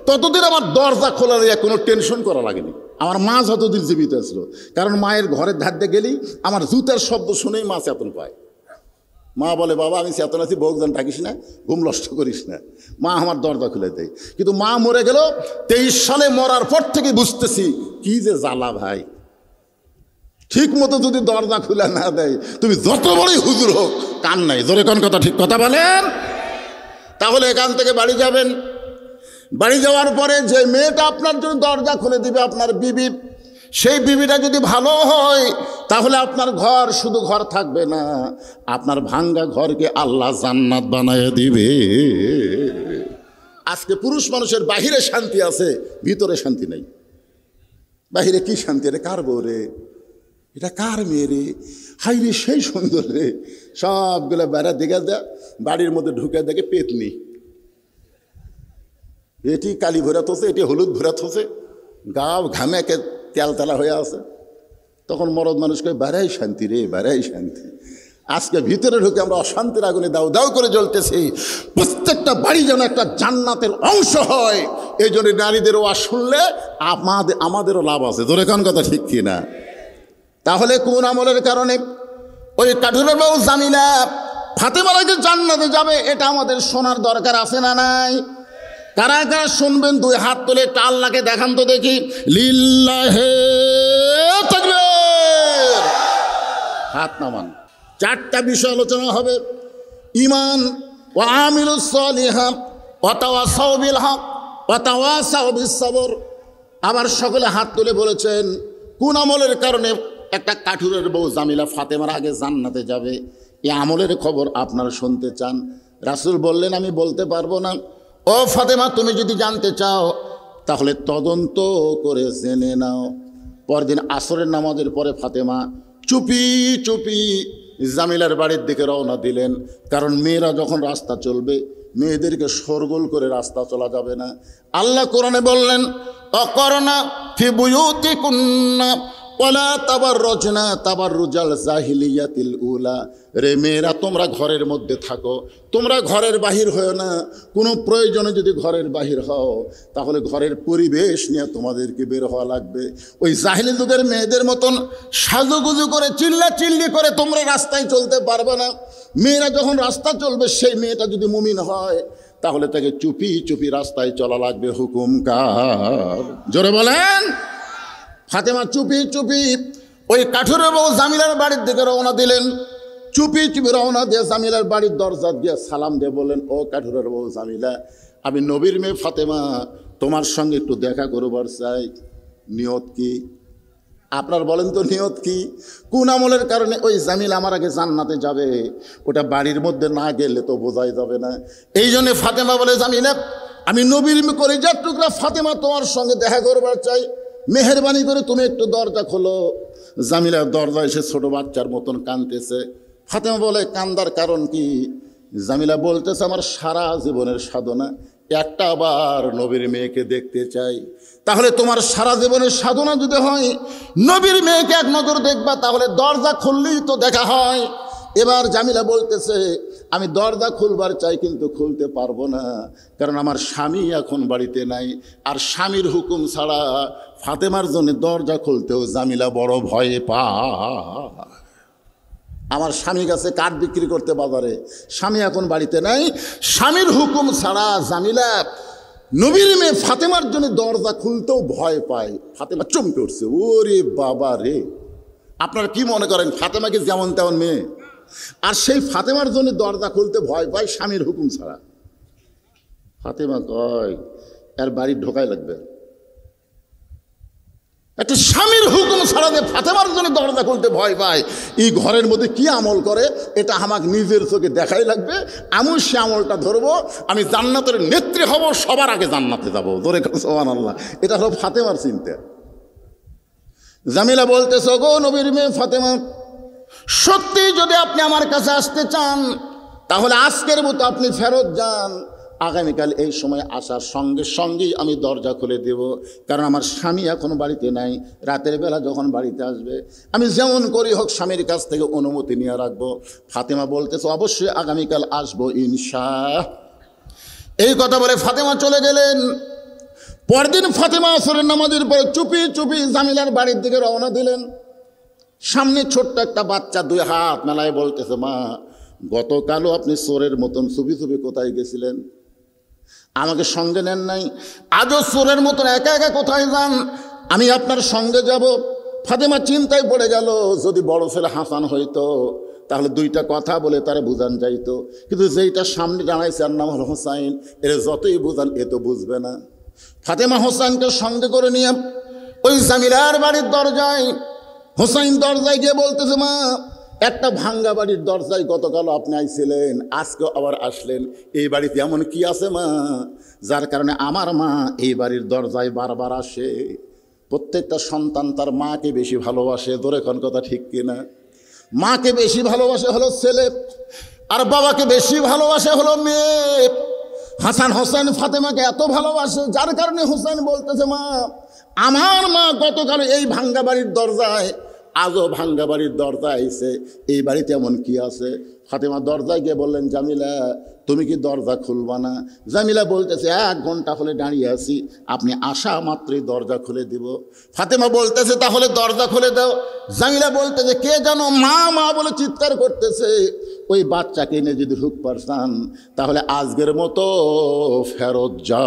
ততদিন আমার দরজা খোলা নিয়ে কোনো টেনশন করা লাগেনি। আমার মা যতদিন জীবিত ছিল, কারণ মায়ের ঘরের ধার দিয়ে গেলেই আমার জুতার শব্দ শুনেই মা চেতন পায়। মা বলে বাবা আমি চেতন আছি, বউজন ডাকিস না, ঘুম নষ্ট করিস না। মা আমার দরজা খুলে দেয়। কিন্তু মা মরে গেল 23 সালে, মরার পর থেকে বুঝতেছি কি যে জ্বালা ভাই। ঠিক মতো যদি দরজা খুলে না দেয়, তুমি যত বড়ই হুজুর হোক কান নাই। জোরে কোন কথা ঠিক কথা বলেন? তাহলে এখান থেকে বাড়ি যাবেন। বাড়ি যাওয়ার পরে যে মেয়েটা আপনার জন্য দরজা খুলে দিবে আপনার বিবি, সেই বিবিটা যদি ভালো হয় তাহলে আপনার ঘর শুধু ঘর থাকবে না, আপনার ভাঙ্গা ঘরকে আল্লাহ জান্নাত বানায় দিবে। আজকে পুরুষ মানুষের বাহিরে শান্তি আছে, ভিতরে শান্তি নেই। বাহিরে কি শান্তি? এটা কার বউ রে, এটা কার মেয়ে রে, হাই রে সেই সুন্দর রে, সবগুলো বেড়া দেখে দেয়, বাড়ির মধ্যে ঢুকে দেখে পেতনি, এটি কালি ভরা থসে, এটি হলুদ ভরা থসে, গাও ঘামে একে তেলতেলা হয়ে আছে। তখন মরদ মানুষকে বেড়াই শান্তি রে, বেড়াই শান্তি। আজকে ভিতরে ঢুকে আমরা অশান্তির আগুনে দাউ দাউ করে জ্বলতেছি। প্রত্যেকটা বাড়ি যেন একটা জান্নাতের অংশ হয়, এই জন্য নারীদেরও শুনলে আমাদেরও লাভ আছে। জোরে কোন কথা ঠিক কিনা? তাহলে কোন আমলের কারণে ওই কাঠুরিয়ার বউ জামিলা ফাতেমার আগে জান্নাতে যাবে, এটা আমাদের শোনার দরকার আছে না নাই? কারা কারা শুনবেন দুই হাত তুলে একটা আল্লাহকে দেখান তো দেখি। লিল্লাহে তাকবীর, হাত নামান। 4টা বিষয় আলোচনা হবে: ঈমান, ওয়া আমিলুস সালিহাত, ওয়া তাওয়াসাউ বিল হক, ওয়া তাওয়াসাউ বিস সবর। আবার সকলে হাত তুলে বলেছেন কোন আমলের কারণে একটা কাঠুরিয়ার বউ জামিলা ফাতেমার আগে জান্নাতে যাবে। এই আমলের খবর আপনারা শুনতে চান? রাসূল বললেন আমি বলতে পারবো না। ও ফাতেমা তুমি যদি জানতে চাও তাহলে তদন্ত করে জেনে নাও। পরদিন আসরের নামাজের পরে ফাতেমা চুপি চুপি জামিলার বাড়ির দিকে রওনা দিলেন। কারণ মেয়েরা যখন রাস্তা চলবে, মেয়েদেরকে শোরগোল করে রাস্তা চলা যাবে না। আল্লাহ কোরআনে বললেন, অকরনা ফি বুয়ুতিকুন্না ওয়ালা তাবাররুজনা তাবাররুজাল জাহিলিয়াতিল উলা। রে মেয়েরা, তোমরা ঘরের মধ্যে থাকো, তোমরা ঘরের বাহির হও না। কোনো প্রয়োজনে যদি ঘরের বাহির হও, তাহলে ঘরের পরিবেশ নিয়ে তোমাদেরকে বের হওয়া লাগবে। ওই জাহিলি যুগের মেয়েদের মতন সাজুগুজু করে চিল্লা চিল্লি করে তোমরা রাস্তায় চলতে পারবে না। মেয়েরা যখন রাস্তা চলবে, সেই মেয়েটা যদি মুমিন হয়, তাহলে তাকে চুপি চুপি রাস্তায় চলা লাগবে। হুকুম কার? জোরে বলেন। ফাতেমা চুপি চুপি ওই কাঠুরের বউ জামিলার বাড়ির দিকে রওনা দিলেন। চুপি চুপি রওনা দিয়ে জামিলার বাড়ির দরজা দিয়ে সালাম দিয়ে বললেন, ও কাঠুরের বউ জামিলা, আমি নবীর মেয়ে ফাতেমা তোমার সঙ্গে একটু দেখা করবার চাই। নিয়ত কি? আপনার বলেন তো নিয়ত কি? কোন আমলের কারণে ওই জামিল আমার আগে জান্নাতে যাবে, ওটা বাড়ির মধ্যে না গেলে তো বোঝাই যাবে না। এই জন্যে ফাতেমা বলে, জামিলা, আমি নবীর কলিজার টুকরা ফাতেমা তোমার সঙ্গে দেখা করবার চাই, মেহেরবানি করে তুমি একটু দরজা খোলো। জামিলার দরজা এসে ছোট বাচ্চার মতন কাঁদতেছে। ফাতেমা বলে, কান্দার কারণ কি? জামিলা বলতেছে, আমার সারা জীবনের সাধনা একটা আবার নবীর মেয়েকে দেখতে চাই। তাহলে তোমার সারা জীবনের সাধনা যদি হয় নবীর মেয়েকে এক নজর দেখবা, তাহলে দরজা খুললেই তো দেখা হয়। এবার জামিলা বলতেছে, আমি দরজা খুলবার চাই, কিন্তু খুলতে পারবো না, কারণ আমার স্বামী এখন বাড়িতে নাই। আর স্বামীর হুকুম ছাড়া ফাতেমার জন্য দরজা খুলতেও জামিলা বড় ভয়ে পায়। আমার স্বামী কাছে কাঠ বিক্রি করতে বাজারে, স্বামী এখন বাড়িতে নাই, স্বামীর হুকুম ছাড়া জামিলা নবীর মেয়ে ফাতেমার জন্য দরজা খুলতেও ভয় পায়। ফাতেমা চমকে উঠছে, ওরে বাবা রে! আপনারা কি মনে করেন ফাতেমাকে যেমন তেমন মেয়ে? আর সেই ফাতেমার জন্য দরজা খুলতে ভয় পায় স্বামীর হুকুম ছাড়া। ফাতেমা কয়, এর বাড়ি ঢোকাই লাগবে। একটা স্বামীর হুকুম ছাড়া যে ফাতেমার জন্য দরজা খুলতে ভয় পায়, এই ঘরের মধ্যে কি আমল করে এটা আমাকে নিজের চোখে দেখাই লাগবে। আমি সে আমলটা ধরবো, আমি জান্নাতের নেত্রী হব, সবার আগে জান্নাতে যাবো। ধরে সুবহানাল্লাহ। এটা হলো ফাতেমার চিন্তা। জামিলা বলতেছে, গো নবীর মেয়ে ফাতেমা, সত্যি যদি আপনি আমার কাছে আসতে চান, তাহলে আজকের মতো আপনি ফেরত যান। আগামীকাল এই সময় আসার সঙ্গে সঙ্গেই আমি দরজা খুলে দেব, কারণ আমার স্বামী এখন বাড়িতে নাই। রাতের বেলা যখন বাড়িতে আসবে, আমি যেমন করি হোক স্বামীর কাছ থেকে অনুমতি নিয়ে রাখবো। ফাতেমা বলতেছে, অবশ্যই আগামীকাল আসবো ইনশাআল্লাহ। এই কথা বলে ফাতেমা চলে গেলেন। পরদিন ফাতেমা আসরের নামাজের পরে চুপি চুপি জামিলার বাড়ির দিকে রওনা দিলেন। সামনে ছোট্ট একটা বাচ্চা দুই হাত মেলায় বলতেছে, মা, গতকালও আপনি চোরের মতন চুপি চুপি কোথায় গেছিলেন? আমাকে সঙ্গে নেন নাই, আজও চোরের মতন একা একা কোথায় যান? আমি আপনার সঙ্গে যাব। ফাতেমা চিন্তায় পড়ে গেল, যদি বড় ছেলে হাসান হইতো তাহলে দুইটা কথা বলে তারা বুঝান যাইতো, কিন্তু যেইটা সামনে দাঁড়াইছে আর নাম হল হোসাইন, এর যতই বুঝান এ তো বুঝবে না। ফাতেমা হোসাইনকে সঙ্গে করে নিয়ে ওই জামিলার বাড়ির দরজায়, হোসাইন দরজায় গিয়ে বলতেছে, মা, একটা ভাঙ্গা বাড়ির দরজায় গতকাল আপনি আইছিলেন, আজকেও আবার আসলেন, এই বাড়িতে এমন কি আছে মা যার কারণে আমার মা এই বাড়ির দরজায় বারবার আসে? প্রত্যেকটা সন্তান তার মাকে বেশি ভালোবাসে। ধরে কোন কথা ঠিক কিনা? মাকে বেশি ভালোবাসে হলো ছেলে, আর বাবাকে বেশি ভালোবাসে হলো মেয়ে। হাসান হোসেন ফাতেমাকে এত ভালোবাসে, যার কারণে হোসেন বলতেছে, মা, আমার মা গতকাল এই ভাঙ্গা বাড়ির দরজায়, আজও ভাঙ্গা বাড়ির দরজা আইছে, এই বাড়িতে এমন কি আছে? ফাতেমা দরজায় গিয়ে বললেন, জামিলা, তুমি কি দরজা খুলবা না? জামিলা বলতেছে, 1 ঘন্টা হলে দাঁড়িয়ে আছি, আপনি আসা মাত্রই দরজা খুলে দিব। ফাতেমা বলতেছে, তাহলে দরজা খুলে দাও। জামিলা বলতেছে, কে যেন মা মা বলে চিৎকার করতেছে, ওই বাচ্চাকে এনে যদি ঢুকবার চান তাহলে আজকের মতো ফেরত যা।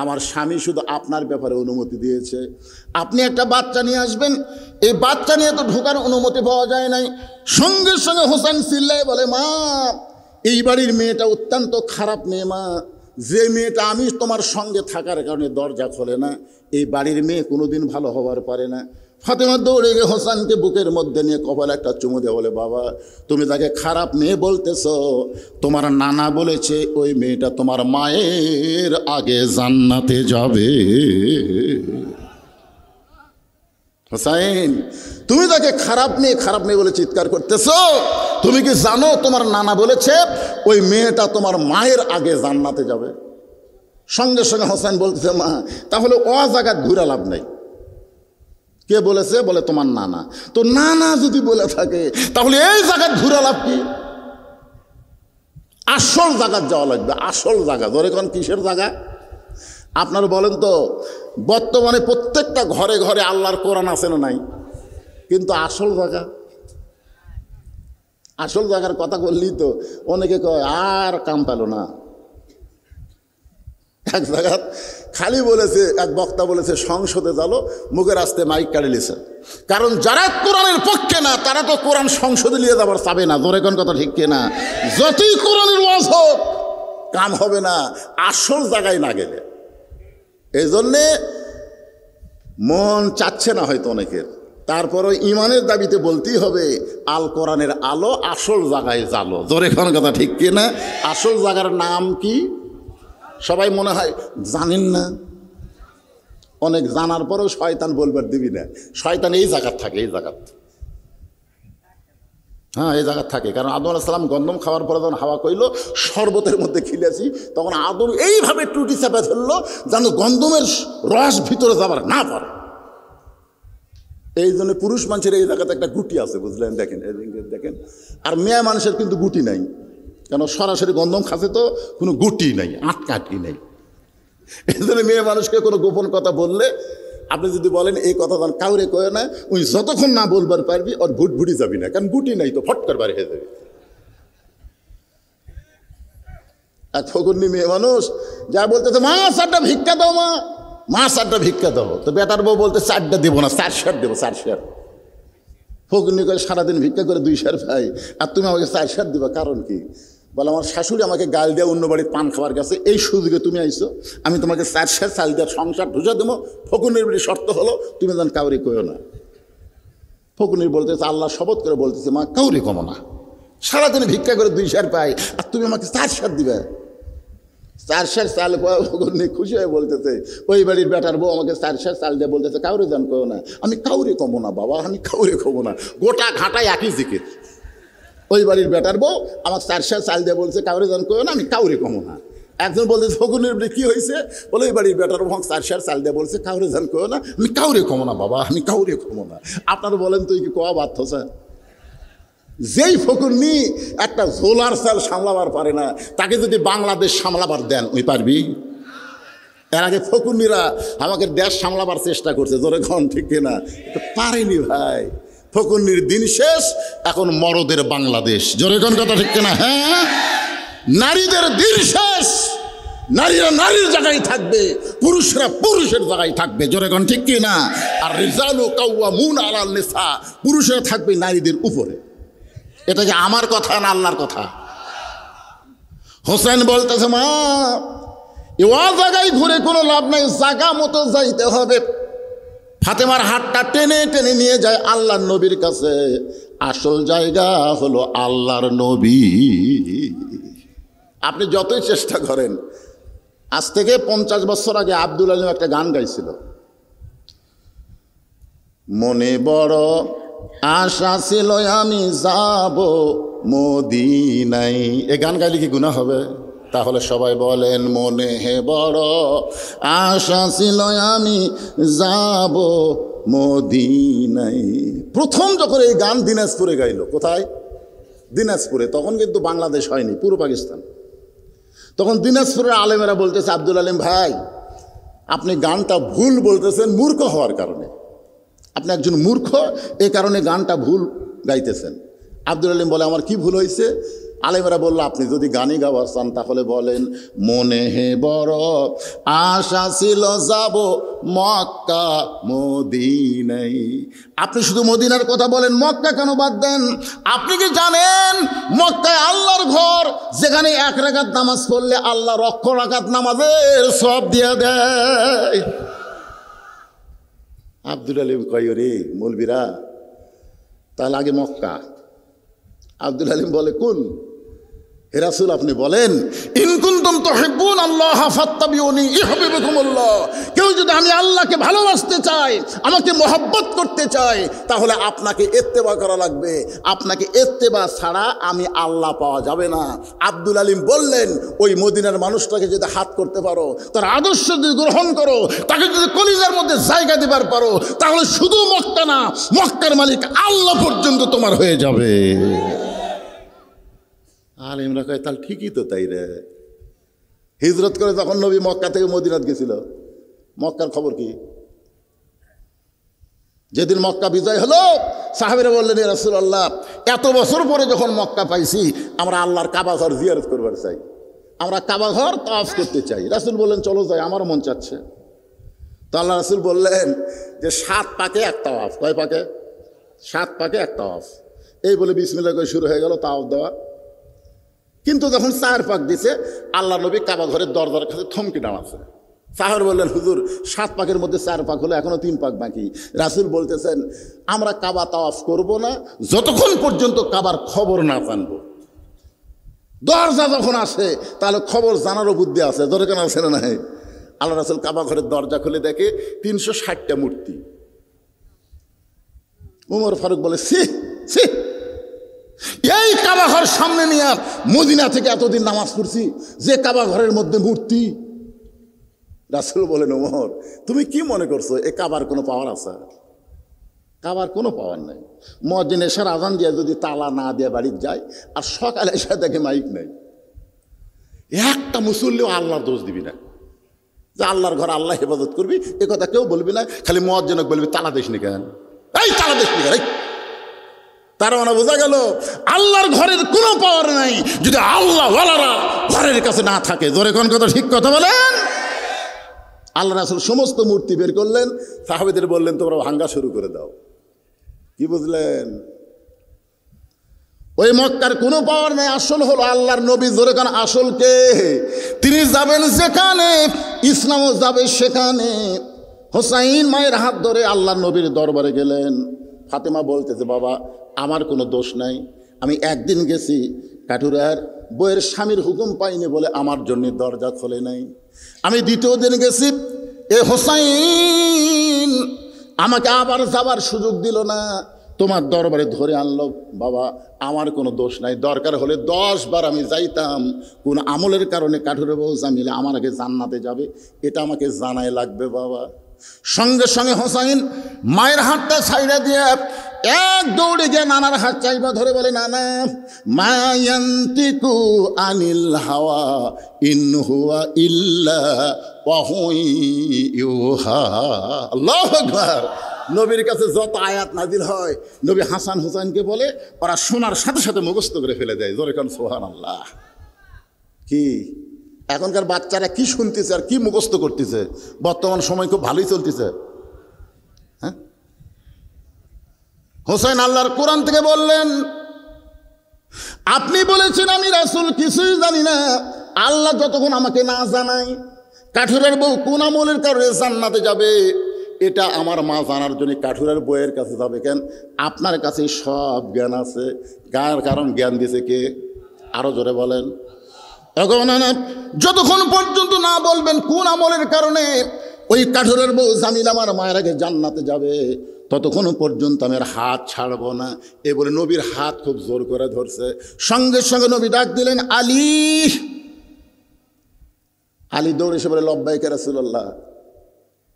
আমার স্বামী শুধু আপনার ব্যাপারে অনুমতি দিয়েছে, আপনি একটা বাচ্চা নিয়ে আসবেন, এই বাচ্চা নিয়ে তো ঢোকার অনুমতি পাওয়া যায় নাই। সঙ্গে সঙ্গে হোসেন চিল্লায় বলে, মা, এই বাড়ির মেয়েটা অত্যন্ত খারাপ মেয়ে মা, যে মেয়েটা আমি তোমার সঙ্গে থাকার কারণে দরজা খোলে না, এই বাড়ির মেয়ে কোনোদিন ভালো হবার পারে না। ফাতেমা দৌড়ে গিয়ে হোসেনকে বুকের মধ্যে নিয়ে কপালে একটা চুমু দিয়ে বলে, বাবা, তুমি তাকে খারাপ মেয়ে বলতেছ, তোমার নানা বলেছে ওই মেয়েটা তোমার মায়ের আগে জান্নাতে যাবে। হোসেন, তুমি তাকে খারাপ মেয়ে বলে চিৎকার করতেছ, তুমি কি জানো তোমার নানা বলেছে ওই মেয়েটা তোমার মায়ের আগে জান্নাতে যাবে? সঙ্গে সঙ্গে হোসেন বলতেছে, মা তাহলে জায়গা ঘুরে লাভ নেই। কে বলেছে? বলে তোমার নানা। তো নানা যদি বলে থাকে তাহলে এই জায়গা ঘুরে লাভ কি? আসল জায়গা যাওয়া লাগবে, আসল জায়গা। ধরে কোন কিসের জায়গা? আপনারা বলেন তো, বর্তমানে প্রত্যেকটা ঘরে ঘরে আল্লাহর কোরআন আছে না নাই? কিন্তু আসল জায়গা, আসল জায়গার কথা বললি তো অনেকে কয় আর কাম পেল না। এক জায়গা খালি বলেছে, এক বক্তা বলেছে সংসদে যালো, মুখের আসতে মাইক কাড়ে লিছে। কারণ যারা কোরআনের পক্ষে না তারা তো কোরআন সংসদে নিয়ে যাবার চাবে না। ধরে কোন কথা ঠিক না? যতই কোরআনের ওয়াজ হোক কাম হবে না আসল জায়গায় না গেলে। এই জন্যে মন চাচ্ছে না হয়তো অনেকের, তারপরও ইমানের দাবিতে বলতেই হবে আল কোরআনের আলো আসল জায়গায় জালো। জোরে কোন কথা ঠিক কিনা? আসল জায়গার নাম কি সবাই মনে হয় জানেন না। অনেক জানার পরেও শয়তান বলবার দিবি না। শয়তান এই জায়গার থাকে, এই জায়গার, হ্যাঁ এই জায়গার থাকে। কারণ আদম আলাইহিস সালাম গন্ধম খাওয়ার পরে যখন হাওয়া কইল শরবতের মধ্যে খিলেছি, তখন আদম এইভাবে টুটি চাপে ধরলো যেন গন্ধমের রস ভিতরে যাবার না পারে। এই জন্য পুরুষ মানুষের এই জায়গাতে একটা গুটি আছে, বুঝলেন? দেখেন দেখেন। আর মেয়ে মানুষের কিন্তু গুটি নাই, কেন সরাসরি গন্ধম খাচ্ছে তো কোনো গুটি নাই, আটকাটকি নেই। এই জন্য মেয়ে মানুষকে কোনো গোপন কথা বললে আপনি যদি বলেন এই কথা কাউরে কয়ে না, ওই যতক্ষণ না বলবার পারবি ওর ভুটভুটি যাবি না, কারণ গুটি নাই তো ফটকার বাড়ি হয়ে যাবে। এক ফকুন্নি মেয়ে মানুষ যা বলতেছে, মা চারটা ভিক্ষা দাও, মা চারটা ভিক্ষা দাও। তো বেটার বউ বলতে চারটা দেবো না, 4 সের দেবো, 4 সের। ফকুন্নি করে সারাদিন ভিক্ষা করে 2 সের পাই, আর তুমি আমাকে 4 সের দিবা, কারণ কি? বলে আমার শাশুড়ি আমাকে গাল দিয়ে অন্য বাড়ির পান খাবার গেছে, এই সুযোগে তুমি আইসো, আমি তোমাকে 4 সের চাল দিয়ে সংসার ঢুসা দেবো। ফকুনির বাড়ির শর্ত হলো তুমি যেন কাউরি কইও না। ফকুনির বলতেছে, আল্লাহ শপথ করে বলতেছে, মা কাউরি কমো না, সারাদিন ভিক্ষা করে 2 সের পাই, আর তুমি আমাকে 4 সের দিবে। 4 সের চাল ফকুনি খুশি হয়ে বলতেছে, ওই বাড়ির বেটার বউ আমাকে 4 সের চাল দিয়ে বলতেছে কাউরি যেন কইও না। আমি কাউরি কমো না বাবা, আমি কাউরি কমো না। গোটা ঘাটায় একই জিকির। ওই বাড়ির বেটার বউ আমার 4 সের চাল দিয়ে বলছে কাউরে জান কইও না, আমি কাউরে কমো না। একজন বলতেছে ফকুনের কি হয়েছে? বলে ওই বাড়ির বেটার বউ 4 সের চাল দিয়ে বলছে কাউরে জান কইও না, আমি কাউরে কমো না বাবা, আমি কাউরে কমো না। আপনারা বলেন তুই কি কোয়া বাধ্য স্যার? যেই ফকুন্নি একটা ঝোলার চাল সামলাবার পারে না, তাকে যদি বাংলাদেশ সামলাবার দেন ওই পারবি? এর আগে ফকুন্নিরা আমাকে দেশ সামলাবার চেষ্টা করছে, জোরে ঘন ঠিক কিনা? পারেনি ভাই। ফকুন্নির দিন শেষ, এখন মরদের বাংলাদেশ। জোরে কোন কথা ঠিক কিনা? হ্যাঁ, নারীদের দিন শেষ, নারীরা নারীর জায়গায় থাকবে, পুরুষরা পুরুষের জায়গায় থাকবে। জোরে কোন ঠিক কিনা? আর রিজালু কাওয়ামুনা আলান নিসা, পুরুষরা থাকবে নারীদের উপরে। এটা কি আমার কথা না আল্লাহর কথা? হোসেন বলতেছে, মা এ জায়গায় ঘুরে কোনো লাভ নাই, জায়গা মতো যাইতে হবে। ফাতেমার হাতটা টেনে টেনে নিয়ে যায় আল্লাহর নবীর কাছে। আসল জায়গা হলো আল্লাহর নবী। আপনি যতই চেষ্টা করেন, আজ থেকে 50 বছর আগে আব্দুল আলিম একটা গান গাইছিল, মনে বড় আশা ছিল আমি যাব মদিনায়। এ গান গাইলে কি গুনাহ হবে? তাহলে সবাই বলেন, মনে বড় আশা ছিল আমি যাব মদিনায়। প্রথম যখন এই গান দিনাজপুরে গাইল, কোথায়? দিনাজপুরে। তখন কিন্তু বাংলাদেশ হয়নি, পুরো পাকিস্তান। তখন দিনাজপুরের আলেমেরা বলতেছে, আব্দুল আলিম ভাই আপনি গানটা ভুল বলতেছেন মূর্খ হওয়ার কারণে, আপনি একজন মূর্খ, এ কারণে গানটা ভুল গাইতেছেন। আব্দুল আলিম বলে, আমার কি ভুল হয়েছে? আলেমেরা বলল, আপনি যদি গানই গাওয়ার চান তাহলে বলেন, মনে বড় আশা ছিল যাব মক্কা মদিনায়। আপনি শুধু মদিনার কথা বলেন, মক্কা কেন বাদ দেন? আপনি কি জানেন মক্কায় আল্লাহর ঘর, যেখানে 1 রাকাত নামাজ পড়লে আল্লাহ 1 রাকাত নামাজের সওয়াব দিয়ে দেয়। আব্দুল আলিম কয়, রে মৌলবীরা তাহলে আগে মক্কা। আব্দুল আলিম বলে, কোন? হে রাসূল আপনি বলেন, ইন কুনতুম তুহিব্বুন আল্লাহ ফাত্তাবিউনি ইউহিব্বুকুমুল্লাহ, কেউ যদি আমি আল্লাহকে ভালোবাসতে চাই, আমাকে মহব্বত করতে চাই, তাহলে আপনাকে ইত্তেবা করা লাগবে। আপনাকে ইত্তেবা ছাড়া আমি আল্লাহ পাওয়া যাবে না। আব্দুল আলিম বললেন, ওই মদিনার মানুষটাকে যদি হাত করতে পারো, তার আদর্শ যদি গ্রহণ করো, তাকে যদি কলিজার মধ্যে জায়গা দিবার পারো, তাহলে শুধু মক্কা না, মক্কার মালিক আল্লাহ পর্যন্ত তোমার হয়ে যাবে। আলিমরা কয়, তাহলে ঠিকই তো তাই রে। হিজরত করে যখন নবী মক্কা থেকে মদিনাত গেছিল, মক্কার খবর কি? যেদিন মক্কা বিজয় হলো, সাহাবীরা বললেন, ইয়া রাসূলুল্লাহ, এত বছর পরে যখন মক্কা পাইছি, আমরা আল্লাহর কাবা ঘর জিয়ারত করবার চাই, আমরা কাবা ঘর তাওয়াফ করতে চাই। রাসূল বললেন, চলো যাই, আমারও মন চাচ্ছে। তো আল্লাহ রাসূল বললেন যে 7 পাকে এক তাওয়াফ। কয় পাকে? 7 পাকে এক তাওয়াফ। এই বলে বিসমিল্লাহ করে শুরু হয়ে গেল তাওয়াফ দেওয়া। কিন্তু যখন 4 পাক দিছে, আল্লাহ নবী কাবা ঘরের দরজার কাছে থমকে দাঁড়াচ্ছে। সাহাবীরা বললেন, হুজুর 7 পাকের মধ্যে 4 পাক হলো, এখনো 3 পাক বাকি। রাসূল বলতেছেন, আমরা কাবা তাওয়াফ করব না যতক্ষণ পর্যন্ত কাবার খবর না জানবো। দরজা যখন আসে তাহলে খবর জানারও বুদ্ধি আছে, দরকার আছে না নাই? আল্লাহ রাসূল কাবা ঘরের দরজা খুলে দেখে 360টা মূর্তি। ওমর ফারুক বলে, ছি ছি, এই কাবা ঘর সামনে নিয়ে মদিনা থেকে এতদিন নামাজ পড়ছি, যে কাবা ঘরের মধ্যে মূর্তি। রাসূল বলেন, ওমর তুমি কি মনে করছো এ কাবার কোনো পাওয়ার আছে? কাবার কোনো পাওয়ার নাই। মুয়াজ্জিন এশার আজান দিয়ে যদি তালা না দিয়ে বাড়ি যায়, আর সকালে এসে দেখে মাইক নাই, একটা মুসল্লিও আল্লাহর দোষ দিবি না যে আল্লাহর ঘর আল্লাহ হেফাজত করবি, এ কথা কেউ বলবি না। খালি মুয়াজ্জিনক বলবি, তালা দিস নি কেন, এই তালা দিস নি কেন। তার মানে বোঝা গেল আল্লাহর ঘরের কোনো পাওয়ার নাই যদি আল্লাহ ওয়ালারা ঘরের কাছে না থাকে। জোরে কোন কথা, ঠিক কথা বলেন। আল্লাহ রাসূল সমস্ত মূর্তি বের করলেন, সাহাবীদের বললেন, তোমরা ভাঙ্গা শুরু করে দাও। কি বুঝলেন? ওই মক্কার কোনো পাওয়ার নাই, আসল হলো আল্লাহর নবী। জোরে কোন আসল কে? তিনি যাবেন যেখানে, ইসলামও যাবে সেখানে। হোসাইন মায়ের হাত ধরে আল্লাহর নবীর দরবারে গেলেন। ফাতেমা বলতেছে, বাবা আমার কোনো দোষ নাই, আমি একদিন গেছি কাঠুরার বইয়ের স্বামীর হুকুম পাইনি বলে আমার জন্য দরজা খোলে নাই। আমি দ্বিতীয় দিন গেছি, এ হোসাইন আমাকে আবার যাবার সুযোগ দিল না, তোমার দরবারে ধরে আনলো। বাবা আমার কোনো দোষ নাই, দরকার হলে 10 বার আমি যাইতাম। কোন আমলের কারণে কাঠুরের বউ জামিলা আমার আগে জান্নাতে যাবে, এটা আমাকে জানাই লাগবে বাবা। সঙ্গে সঙ্গে হোসাইন মায়ের হাতটা ছাইড়া দিয়ে এক দৌড়ে গিয়ে নানার হাত চাইবা ধরে বলে, নানা মায়ান্তিকু আনিল হাওয়া ইন হুয়া ইল্লা ওয়াহুই ইউহা। আল্লাহু আকবার। নবীর কাছে যত আয়াত নাজিল হয়, নবী হাসান হুসাইনকে বলে, ওরা শোনার সাথে সাথে মুখস্থ করে ফেলে দেয়। জোরে কান সুবহানাল্লাহ। কি এখনকার বাচ্চারা কি শুনতেছে আর কি মুখস্থ করতেছে? বর্তমান সময় খুব ভালোই চলতেছে। হ্যাঁ, হোসেন আল্লাহর কোরআন থেকে বললেন, আপনি বলেছেন আমি রাসূল কিছুই জানি না, আল্লাহ যতক্ষণ আমাকে না জানায় কাঠুরের বউ কোন আমলের কারণে জান্নাতে যাবে, এটা আমার মা জানার জন্য কাঠুরের বউয়ের কাছে যাবে কেন? আপনার কাছে সব জ্ঞান আছে। কারণ জ্ঞান দিয়েছে কে? আরো জোরে বলেন। যতক্ষণ পর্যন্ত না বলবেন কোন আমলের কারণে ওই কাঠুরের বউ জামিল আমার মায়ের আগে জান্নাতে যাবে, ততক্ষণ পর্যন্ত আমি আর হাত ছাড়বো না। এ বলে নবীর হাত খুব জোর করে ধরছে। সঙ্গে সঙ্গে নবী ডাক দিলেন, আলী। আলী দৌড়ে এসে বলে, লব্বাইক ইয়া রাসূলুল্লাহ,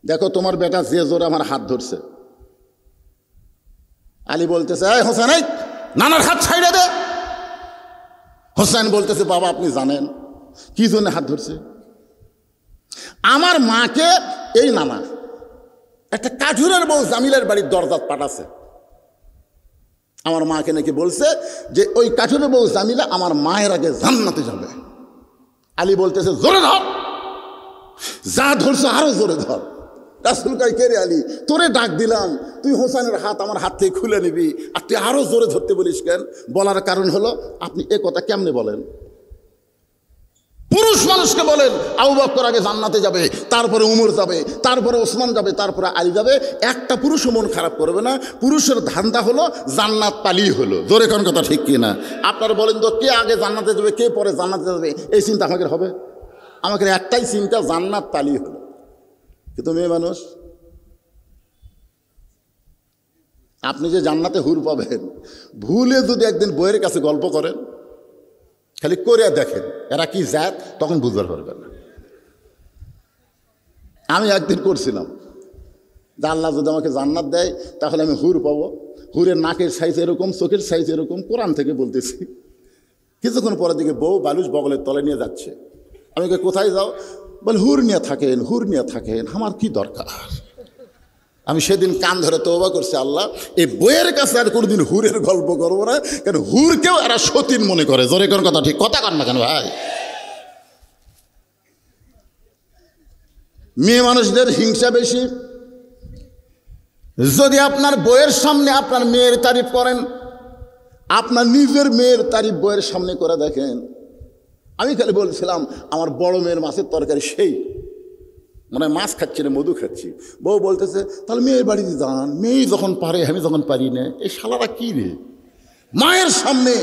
দেখো তোমার বেটা যে জোরে আমার হাত ধরছে। আলী বলতেছে, এই হোসেন, এই নানার হাত ছাইড়ে দে। হোসেন বলতেছে, বাবা আপনি জানেন কি জন্য হাত ধরছে? আমার মাকে এই নানা একটা কাঠুরের বউ জামিলের বাড়ির দরজাত পাঠাছে। আমার মাকে নাকি বলছে যে ওই কাঠুরের বউ জামিলা আমার মায়ের আগে জান্নাতে যাবে। আলী বলতেছে, জোরে ধর, যা ধরছে আরো জোরে ধর। রাসূল কয়, কে রে আলী, তোরে ডাক দিলাম, তুই হোসেনের হাত আমার হাত থেকে খুলে নিবি, আর তুই আরো জোরে ধরতে বলিস কেন? বলার কারণ হলো, আপনি এ কথা কেমনে বলেন? পুরুষ মানুষকে বলেন আবু বকর আগে জান্নাতে যাবে, তারপরে উমর যাবে, তারপরে ওসমান যাবে, তারপরে আলী যাবে। একটা পুরুষও মন খারাপ করবে না। পুরুষের ধান্দা হলো জান্নাত পালি হলো। জোরে কোন কথা ঠিক কি না? আপনারা বলেন তো, কে আগে জান্নাতে যাবে, কে পরে জান্নাতে যাবে? এই চিন্তা আমাদের হবে? আমাদের একটাই চিন্তা, জান্নাত পালি হলো। কিন্তু মেয়ে মানুষ, আপনি যে জান্নাতে হুর পাবেন, ভুলে যদি একদিন বইয়ের কাছে গল্প করেন, খালি করে দেখেন এরা কি জাত, তখন বুঝতে পারবেন না। আমি একদিন করছিলাম যে আল্লাহ যদি আমাকে জান্নাত দেয় তাহলে আমি হুর পাবো। হুরের নাকের সাইজ এরকম, চোখের সাইজ এরকম, কোরআন থেকে বলতেছি। কিছুক্ষণ পরের দিকে বউ বালুচ বগলের তলে নিয়ে যাচ্ছে। আমি কোথায় যাও? বলে হুর নিয়ে থাকেন, হুর নিয়ে থাকেন, আমার কি দরকার। আমি সেদিন কান ধরে তওবা করছি, আল্লাহ এই বইয়ের কাছে আর কোনোদিন হুরের গল্প করবো না, কেন হুরকেও এরা সতীন মনে করে। জোরে কোন কথা ঠিক কথা কন না কেন ভাই? মেয়ে মানুষদের হিংসা বেশি। যদি আপনার বইয়ের সামনে আপনার মেয়ের তারিফ করেন, আপনার নিজের মেয়ের তারিফ বইয়ের সামনে করে দেখেন। আমি খালি বলছিলাম আমার বড় মেয়ের মাছের তরকারি সেই, মানে মাছ খাচ্ছি না মধু খাচ্ছি। বউ বলতেছে তাহলে মেয়ের বাড়িতে যান, মেয়ে যখন পারে আমি যখন পারি না। এই শালারা কি রে, মায়ের সামনে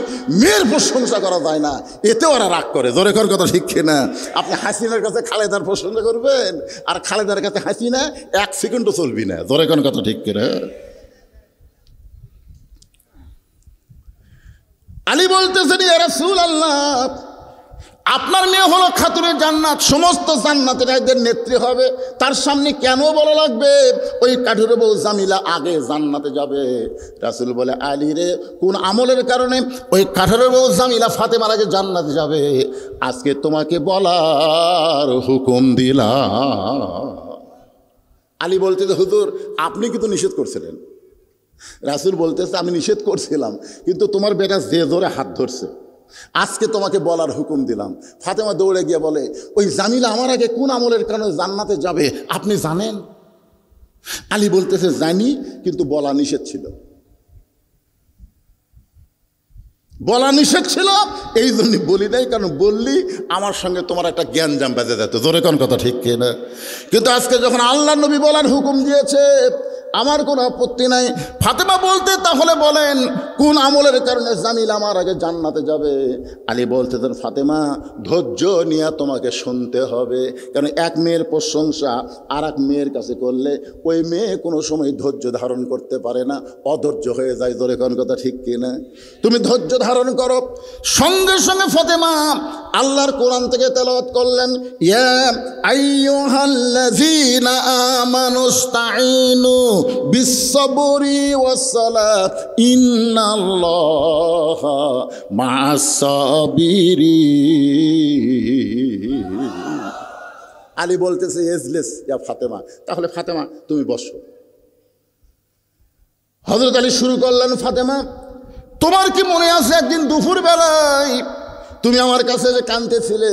মেয়ের প্রশংসা করা যায় না, এতে ওরা রাগ করে। জোরে কর কথা ঠিক না? আপনি হাসিনার কাছে খালেদার প্রশংসা করবেন, আর খালেদার কাছে হাসিনা এক সেকেন্ডও চলবি না। জোরে কোন কথা ঠিক না? আলী বলতেছেন ইয়া রাসূলুল্লাহ, আপনার মেয়ে হলো খাতুনে জান্নাত, সমস্ত জান্নাতের একদের নেত্রী হবে, তার সামনে কেন বলা লাগবে ওই কাঠুরে বউ জামিলা আগে জান্নাতে যাবে? রাসূল বলে আলী রে, কোন আমলের কারণে ওই কাঠুরে বউ জামিলা ফাতেমার আগে জান্নাতে যাবে আজকে তোমাকে বলার হুকুম দিলাম। আলী বলতেছে হুজুর আপনি কিন্তু নিষেধ করছিলেন। রাসূল বলতেছে আমি নিষেধ করছিলাম, কিন্তু তোমার বেটা যে জোরে হাত ধরছে আজকে তোমাকে বলার হুকুম দিলাম। ফাতেমা দৌড়ে গিয়ে বলে ওই জামিলা আমার আগে কোন আমলের কারণে জান্নাতে যাবে আপনি জানেন? আলী বলতেছে জানি, কিন্তু বলা নিষেধ ছিল। বলা নিষেধ ছিল এই জন্য বলি নাই, কারণ বললি আমার সঙ্গে তোমার একটা জ্ঞানজাম বেঁধে যেত। জোরে কোন কথা ঠিক কিনা? কিন্তু আজকে যখন আল্লাহ নবী বলার হুকুম দিয়েছে আমার কোনো আপত্তি নাই। ফাতেমা বলতে তাহলে বলেন কোন আমলের কারণে জামিল আমার আগে জান্নাতে যাবে? আলী বলতেছেন ফাতেমা ধৈর্য নিয়ে তোমাকে শুনতে হবে, কারণ এক মেয়ের প্রশংসা আর এক মেয়ের কাছে করলে ওই মেয়ে কোনো সময় ধৈর্য ধারণ করতে পারে না, অধৈর্য হয়ে যায়। জোরে কোন কথা ঠিক কিনা? তুমি ধৈর্য ধারণ করো। সঙ্গে সঙ্গে ফাতেমা আল্লাহর কোরআন থেকে তেলাওয়াত করলেন ইয়া আইয়ুহাল্লাযীনা আমানুস্তাঈনু বিসসবরি ওয়াসসালাত ইন্নাল্লাহা মা'আস-সাবিরিন। আলী বলতেছে এজলেস ইয়া ফাতেমা, তাহলে ফাতেমা তুমি বসো। হযরত আলী শুরু করলেন ফাতেমা তোমার কি মনে আছে একদিন দুপুর বেলায় তুমি আমার কাছে যে কাঁদতেছিলে,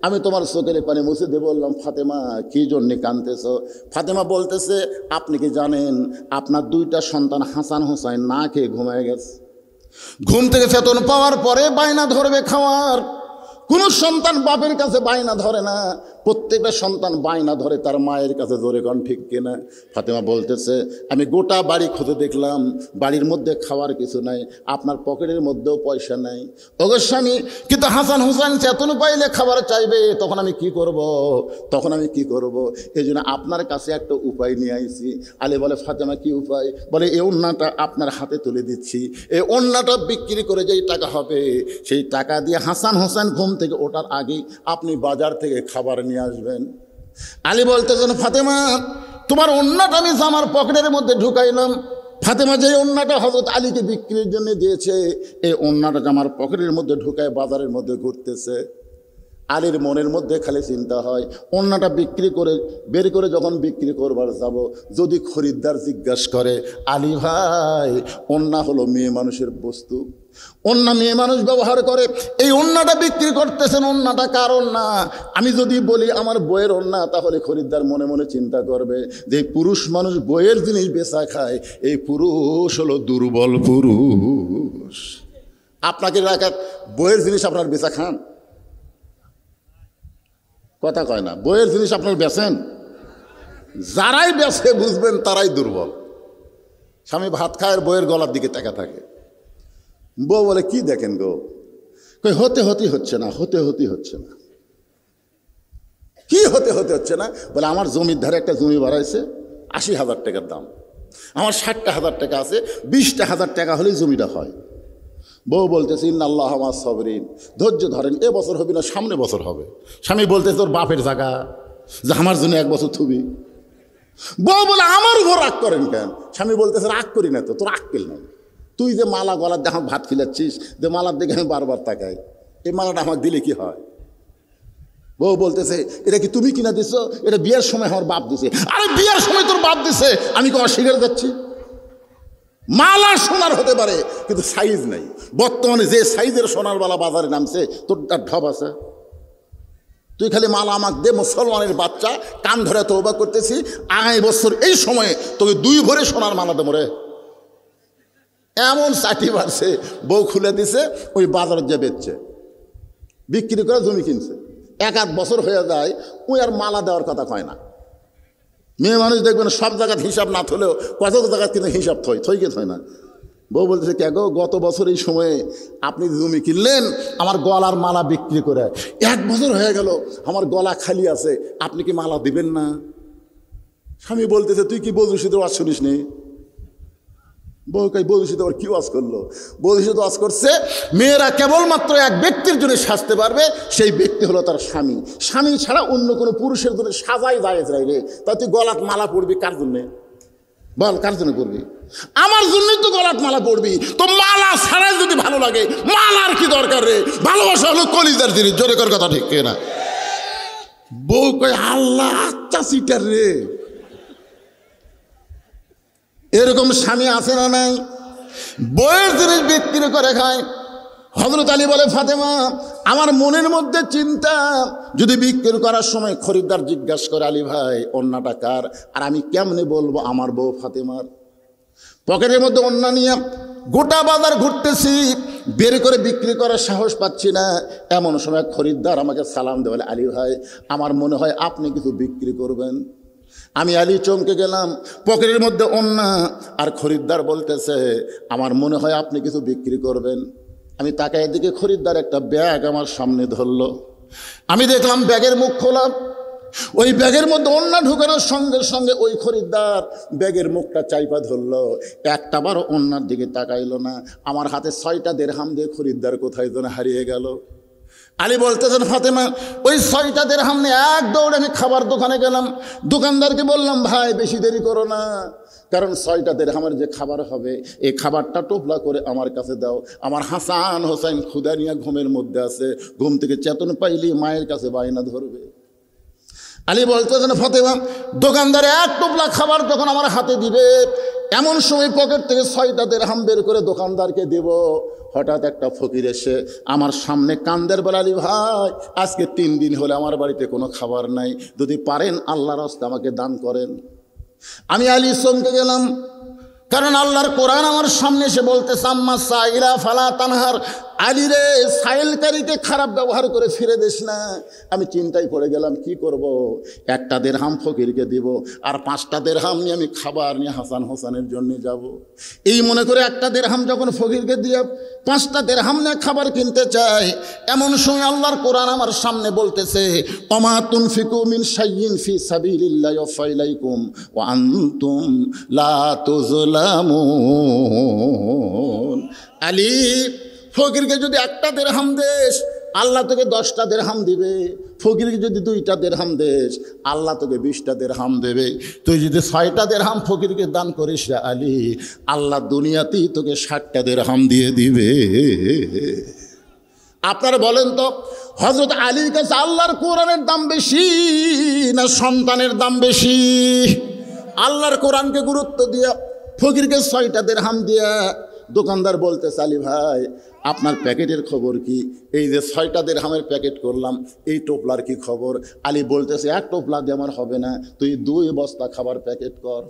আমি তোমার চোখের পানি মুছে দিয়ে বললাম ফাতেমা কি জন্যে কাঁদতেছ? ফাতেমা বলতেছে আপনি কি জানেন আপনার দুইটা সন্তান হাসান হোসাইন না খেয়ে ঘুমায় গেছে। ঘুম থেকে চেতন পাওয়ার পরে বায়না ধরবে খাওয়ার। কোনো সন্তান বাপের কাছে বায়না ধরে না, প্রত্যেকটা সন্তান বায়না ধরে তার মায়ের কাছে। জোরে কোন ঠিক কিনা? ফাতেমা বলতেছে আমি গোটা বাড়ি খুঁজে দেখলাম, বাড়ির মধ্যে খাওয়ার কিছু নাই, আপনার পকেটের মধ্যেও পয়সা নাই। ওগো স্বামী, কিন্তু হাসান হুসাইন চেতন পাইলে খাবার চাইবে, তখন আমি কি করব? এই জন্য আপনার কাছে একটা উপায় নিয়ে আইছি। আলী বলে ফাতেমা কি উপায়? বলে এই ওন্নাটা আপনার হাতে তুলে দিচ্ছি, এই ওন্নাটা বিক্রি করে যেই টাকা হবে সেই টাকা দিয়ে হাসান হোসেন ঘুম থেকে ওঠার আগেই আপনি বাজার থেকে খাবার নিয়ে আসবেন। আলী বলতেছেন ফাতেমা তোমার ওন্নাটা আমি জামার পকেটের মধ্যে ঢুকাইলাম। ফাতেমা যে ওন্নাটা হযরত আলীকে বিক্রির জন্য দিয়েছে এই ওন্নাটা জামার পকেটের মধ্যে ঢুকায় বাজারের মধ্যে ঘুরতেছে। আলীর মনের মধ্যে খালি চিন্তা হয় ওন্নাটা বিক্রি করে বের করে যখন বিক্রি করবার যাব, যদি খরিদ্দার জিজ্ঞাসা করে আলী ভাই ওন্না হলো মেয়ে মানুষের বস্তু, ওন্না মেয়ে মানুষ ব্যবহার করে, এই ওন্নাটা বিক্রি করতেছেন, ওন্নাটা কার ওন্না? আমি যদি বলি আমার বইয়ের ওন্না, তাহলে খরিদ্দার মনে মনে চিন্তা করবে যে পুরুষ মানুষ বইয়ের জিনিস বেচা খায়, এই পুরুষ হলো দুর্বল পুরুষ। আপনাকে রাখা বইয়ের জিনিস আপনার বেচা খান? কথা কয় না। বইয়ের জিনিস আপনার বেচেন, যারাই বেচে বুঝবেন তারাই দুর্বল। স্বামী ভাত খায় আর বইয়ের গলার দিকে তাকা থাকে। বউ বলে কি দেখেন গো? কই হতে হচ্ছে না, হতে হচ্ছে না। কি হতে হচ্ছে না? বলে আমার জমির ধারে একটা জমি বাড়াইছে 80,000 টাকার দাম, আমার 60,000 টাকা আছে, 20,000 টাকা হলেই জমিটা হয়। বউ বলতেছে ইন্নাল্লাহ মা সাবরিন, ধৈর্য ধরেন, এ বছর হবে না সামনে বছর হবে। স্বামী বলতে তোর বাপের জায়গা যে আমার জন্য 1 বছর থুবি। বউ বলে আমার উপর রাগ করেন কেন? স্বামী বলতেছে রাগ করি না তো, তোর আক্কেল নাই। তুই যে মালা গলার দেখে ভাত খিলাচ্ছিস, যে মালার দিকে আমি বারবার তাকাই, এই মালাটা আমাকে দিলে কি হয়? বউ বলতেছে এটা কি তুমি কিনা দিছো? এটা বিয়ের সময় আমার বাপ দিছে। আরে বিয়ের সময় তোর বাপ দিছে, আমি তোমার শিখে যাচ্ছি? মালা সোনার হতে পারে কিন্তু সাইজ নাই। বর্তমানে যে সাইজের সোনার বালা বাজারে নামছে তোর তার ঢপ আছে। তুই খালি মালা আমাকে দে, মুসলমানের বাচ্চা, কান ধরে তওবা করতেছি, আগামী বছর এই সময়ে তোকে 2 ভরে সোনার মালা দেবো রে। এমন চাটি বাড়ছে, বউ খুলে দিছে, ওই বাজারে যে বেচছে, বিক্রি করে জমি কিনছে। 1-8 বছর হয়ে যায়, ওই আর মালা দেওয়ার কথা কয় না। মেয়ে মানুষ দেখবেন সব জায়গায় হিসাব না থলেও কত জায়গায় কিন্তু হিসাব থইকে থয় না। বউ বলতেছে কে গো, গত বছর এই সময়ে আপনি জমি কিনলেন আমার গলার মালা বিক্রি করে, 1 বছর হয়ে গেল আমার গলা খালি আছে, আপনি কি মালা দিবেন না? স্বামী বলতেছে তুই কি বধূষিত ওয়াজ শুনিস নি? বউ কই বধূষিত আবার কি ওয়াজ করলো? বধূষিত ওয়াজ করছে মেয়েরা কেবলমাত্র এক ব্যক্তির জন্য সাজতে পারবে, সেই ব্যক্তি হলো তার স্বামী। স্বামী ছাড়া অন্য কোনো পুরুষের জন্য সাজাই যায় রে। তা তুই গলাত মালা পড়বি কার জন্যে? বল কার জন্য পড়বি? আমার জন্যই তো গলাত মালা পড়বি। তো মালা ছাড়াই যদি ভালো লাগে, মালার কি দরকার রে? ভালোবাসা হলো কলিজার জিনিস। জোরে কর কথা, ঠিক না? বউ কই আল্লাহ আচ্ছা সিটার রে। এরকম স্বামী আছে না নাই? বইয়ের জিনিস বিক্রি করে খায়। হযরত আলী বলে ফাতেমা আমার মনের মধ্যে চিন্তা, যদি বিক্রি করার সময় খরিদ্দার জিজ্ঞাসা করে আলী ভাই ওন্নাটা কার, আর আমি কেমনে বলবো আমার বউ ফাতেমার? পকেটের মধ্যে ওন্না নিয়ে গোটা বাজার ঘুরতেছি, বের করে বিক্রি করার সাহস পাচ্ছি না। এমন সময় খরিদ্দার আমাকে সালাম দেয়, বলে আলী ভাই আমার মনে হয় আপনি কিছু বিক্রি করবেন। আমি আলী চমকে গেলাম, পকেটের মধ্যে ওন্না, আর খরিদ্দার বলতেছে আমার মনে হয় আপনি কিছু বিক্রি করবেন। আমি তাকায় দিকে খরিদ্দার একটা ব্যাগ আমার সামনে ধরলো। আমি দেখলাম ব্যাগের মুখ খোলা, ওই ব্যাগের মধ্যে ওন্না ঢুকানোর সঙ্গে সঙ্গে ওই খরিদ্দার ব্যাগের মুখটা চাইপা ধরলো, একটাবারও ওন্নার দিকে তাকাইলো না। আমার হাতে 6টা দিরহাম দিয়ে খরিদ্দার কোথায় যেন হারিয়ে গেল। আলী বলতেছেন ফাতেমা ওই 6টা দিরহাম নিয়ে এক দৌড়ে আমি খাবার দোকানে গেলাম। দোকানদারকে বললাম ভাই বেশি দেরি করো না, কারণ 6টা দিরহামের যে খাবার হবে এই খাবারটা টোপলা করে আমার কাছে দাও। আমার হাসান হোসেন ক্ষুধা নিয়ে ঘুমের মধ্যে আছে, ঘুম থেকে চেতন পাইলি মায়ের কাছে বায়না ধরবে। আলী বলতেছেন ফাতেমা দোকানদার 1 টোপলা খাবার যখন আমার হাতে দিবে, এমন সময় পকেট থেকে 6টা দিরহাম বের করে দোকানদারকে দেব, হঠাৎ একটা ফকির এসে আমার সামনে কান্দের বলে আলী ভাই আজকে 3 দিন হলে আমার বাড়িতে কোনো খাবার নাই, যদি পারেন আল্লাহর রাস্তায় আমাকে দান করেন। আমি আলী চমকে গেলাম, কারণ আল্লাহর কোরআন আমার সামনে এসে বলতেছে আম্মা সাইলা ফালা তানহার, আলী রে সাইলকারীকে খারাপ ব্যবহার করে ফিরে দিস না। আমি চিন্তায় পড়ে গেলাম কি করব, 1টা দিরহাম ফকিরকে দিব আর 5টা দিরহাম নিয়ে আমি খাবার নিয়ে হাসান হোসেনের জন্য যাব। এই মনে করে 1টা দিরহাম যখন ফকিরকে দিয়ে 5টা দিরহাম নিয়ে খাবার কিনতে চাই, এমন সময় আল্লাহর কোরআন আমার সামনে বলতেছে ওমা তুনফিকু মিন শাইইন ফি সাবিলিল্লাহি ইউফা ইলাইকুম ওয়া আনতুম লা তুযলামুন। আলী ফকিরকে যদি 1টা দিরহাম দেস আল্লাহ তোকে 10টা দিরহাম দিবে, ফকিরকে যদি 2টা দিরহাম দেস আল্লাহ তোকে 20টা দিরহাম দেবে। তুই যদি 6টা দিরহাম ফকিরকে দান করিস আলী, আল্লাহ দুনিয়াতেই তোকে 60টা দিরহাম দিয়ে দিবে। আপনারা বলেন তো হযরত আলীর কাছে আল্লাহর কোরআনের দাম বেশি না সন্তানের দাম বেশি? আল্লাহর কোরআনকে গুরুত্ব দিয়া ফকিরকে 6টা দিরহাম দিয়া দোকানদার বলতেছে আলী ভাই আপনার প্যাকেটের খবর কি? এই যে 6টা দিরহামের প্যাকেট করলাম, এই টোপলার কি খবর? আলী বলতেছে 1 টোপলা দিয়ে আমার হবে না, তুই 2 বস্তা খাবার প্যাকেট কর।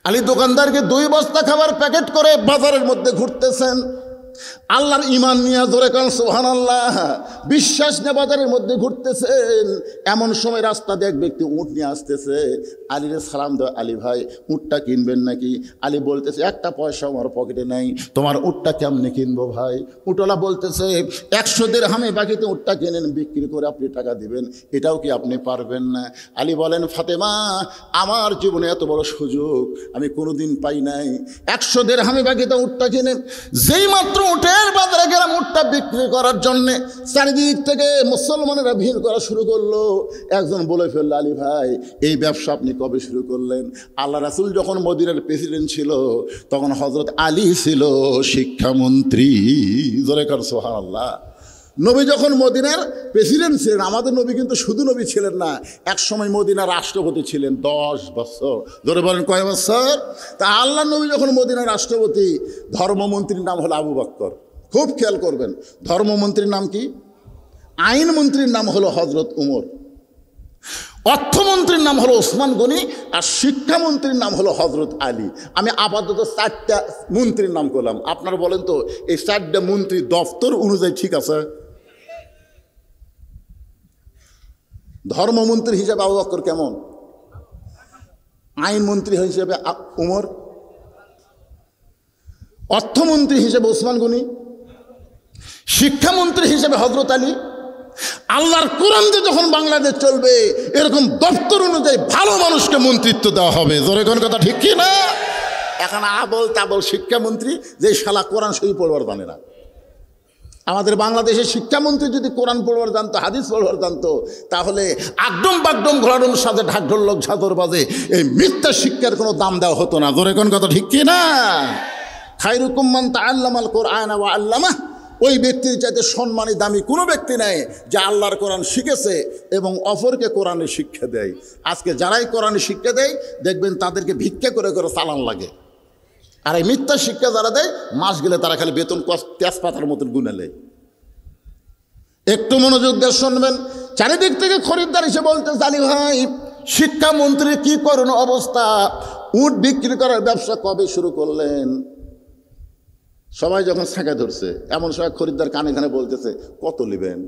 আলী দোকানদারকে 2 বস্তা খাবার প্যাকেট করে বাজারের মধ্যে ঘুরতেছেন। আল্লাহর ঈমান নিয়ে ধরে কান সুবহানাল্লাহ বিশ্বাস নিয়ে বাজারের মধ্যে ঘুরতেছেন। এমন সময় রাস্তা দিয়ে এক ব্যক্তি উট নিয়ে আসতেছে। আলীরে সালাম দেয়, আলী ভাই উটটা কিনবেন নাকি? আলী বলতেছে একটা পয়সা আমার পকেটে নাই, তোমার উটটা কেমনে কিনবো ভাই? উটওয়ালা বলতেছে 100 দিরহামে বাকিতে উটটা কিনেন, বিক্রি করে আপনি টাকা দিবেন, এটাও কি আপনি পারবেন না? আলী বলেন, ফাতেমা আমার জীবনে এত বড় সুযোগ আমি কোনোদিন পাই নাই। 100 দিরহামে বাকিতে উটটা কিনেন। যেই মাত্র উটের বাজারে গেলাম উটটা বিক্রি করার জন্যে, চারিদিক থেকে মুসলমানেরা ভিড় করা শুরু করলো। একজন বলে ফেললো, আলী ভাই এই ব্যবসা আপনি কবে শুরু করলেন? আল্লাহ রাসূল যখন মদিনার প্রেসিডেন্ট ছিল তখন হযরত আলী ছিল শিক্ষামন্ত্রী। জোরে কর সুবহানাল্লাহ। নবী যখন মদিনার প্রেসিডেন্ট ছিলেন, আমাদের নবী কিন্তু শুধু নবী ছিলেন না, এক সময় মদিনার রাষ্ট্রপতি ছিলেন 10 বছর। ধরে বলেন কয় বছর? তা আল্লাহ নবী যখন মদিনার রাষ্ট্রপতি, ধর্মমন্ত্রীর নাম হলো আবু বকর। খুব খেয়াল করবেন, ধর্মমন্ত্রীর নাম কি? আইনমন্ত্রীর নাম হলো হযরত উমর, অর্থমন্ত্রীর নাম হলো ওসমান গনি, আর শিক্ষামন্ত্রীর নাম হলো হযরত আলী। আমি আপাতত 4টা মন্ত্রীর নাম করলাম। আপনারা বলেন তো এই 4টা মন্ত্রী দপ্তর অনুযায়ী ঠিক আছে? ধর্মমন্ত্রী হিসেবে আবু বকর কেমন? আইনমন্ত্রী হিসেবে উমর, অর্থমন্ত্রী হিসেবে ওসমান গনি, শিক্ষামন্ত্রী হিসেবে হযরত আলী। আল্লাহর কোরআন দিয়ে যখন বাংলাদেশ চলবে এরকম দপ্তর অনুযায়ী ভালো মানুষকে মন্ত্রিত্ব দেওয়া হবে। জোরে কোন কথা ঠিক কি না? এখন আবল তাবল শিক্ষামন্ত্রী যে শালা কোরআন শরীফ পড়বার জানে না। আমাদের বাংলাদেশের শিক্ষামন্ত্রী যদি কোরআন পড়বার জানতো, হাদিস পড়বার জানতো, তাহলে আগডম বাগডম ঘোড়াডোম সাথে ঢাকঢোল লোক ঝাদর বাজে এই মিথ্যা শিক্ষার কোনো দাম দেওয়া হতো না। জোরে কোন কথা ঠিক কি না? খায়রুকুম মান তাআল্লামাল কোরআন ওয়া আল্লামাহ। ওই ব্যক্তির চাইতে সম্মানী দামি কোনো ব্যক্তি নাই যে আল্লাহর কোরআন শিখেছে এবং অপরকে কোরআনের শিক্ষা দেয়। আজকে যারাই কোরআনের শিক্ষা দেয় দেখবেন তাদেরকে ভিক্ষা করে করে চালান লাগে। আর এই মিথ্যা শিক্ষা যারা দেয় মাস গেলে তারা খালি বেতন তেজপাতার মতন গুনালে। একটু মনোযোগ দিয়ে শুনবেন। চারিদিক থেকে খরিদ্দার এসে বলতে, আলী ভাই শিক্ষামন্ত্রীর কি করুন অবস্থা, উট বিক্রি করার ব্যবসা কবে শুরু করলেন? সবাই যখন ছাঁকা ধরছে এমন সময় খরিদ্দার কানে কানে বলতেছে, কত নেবেন?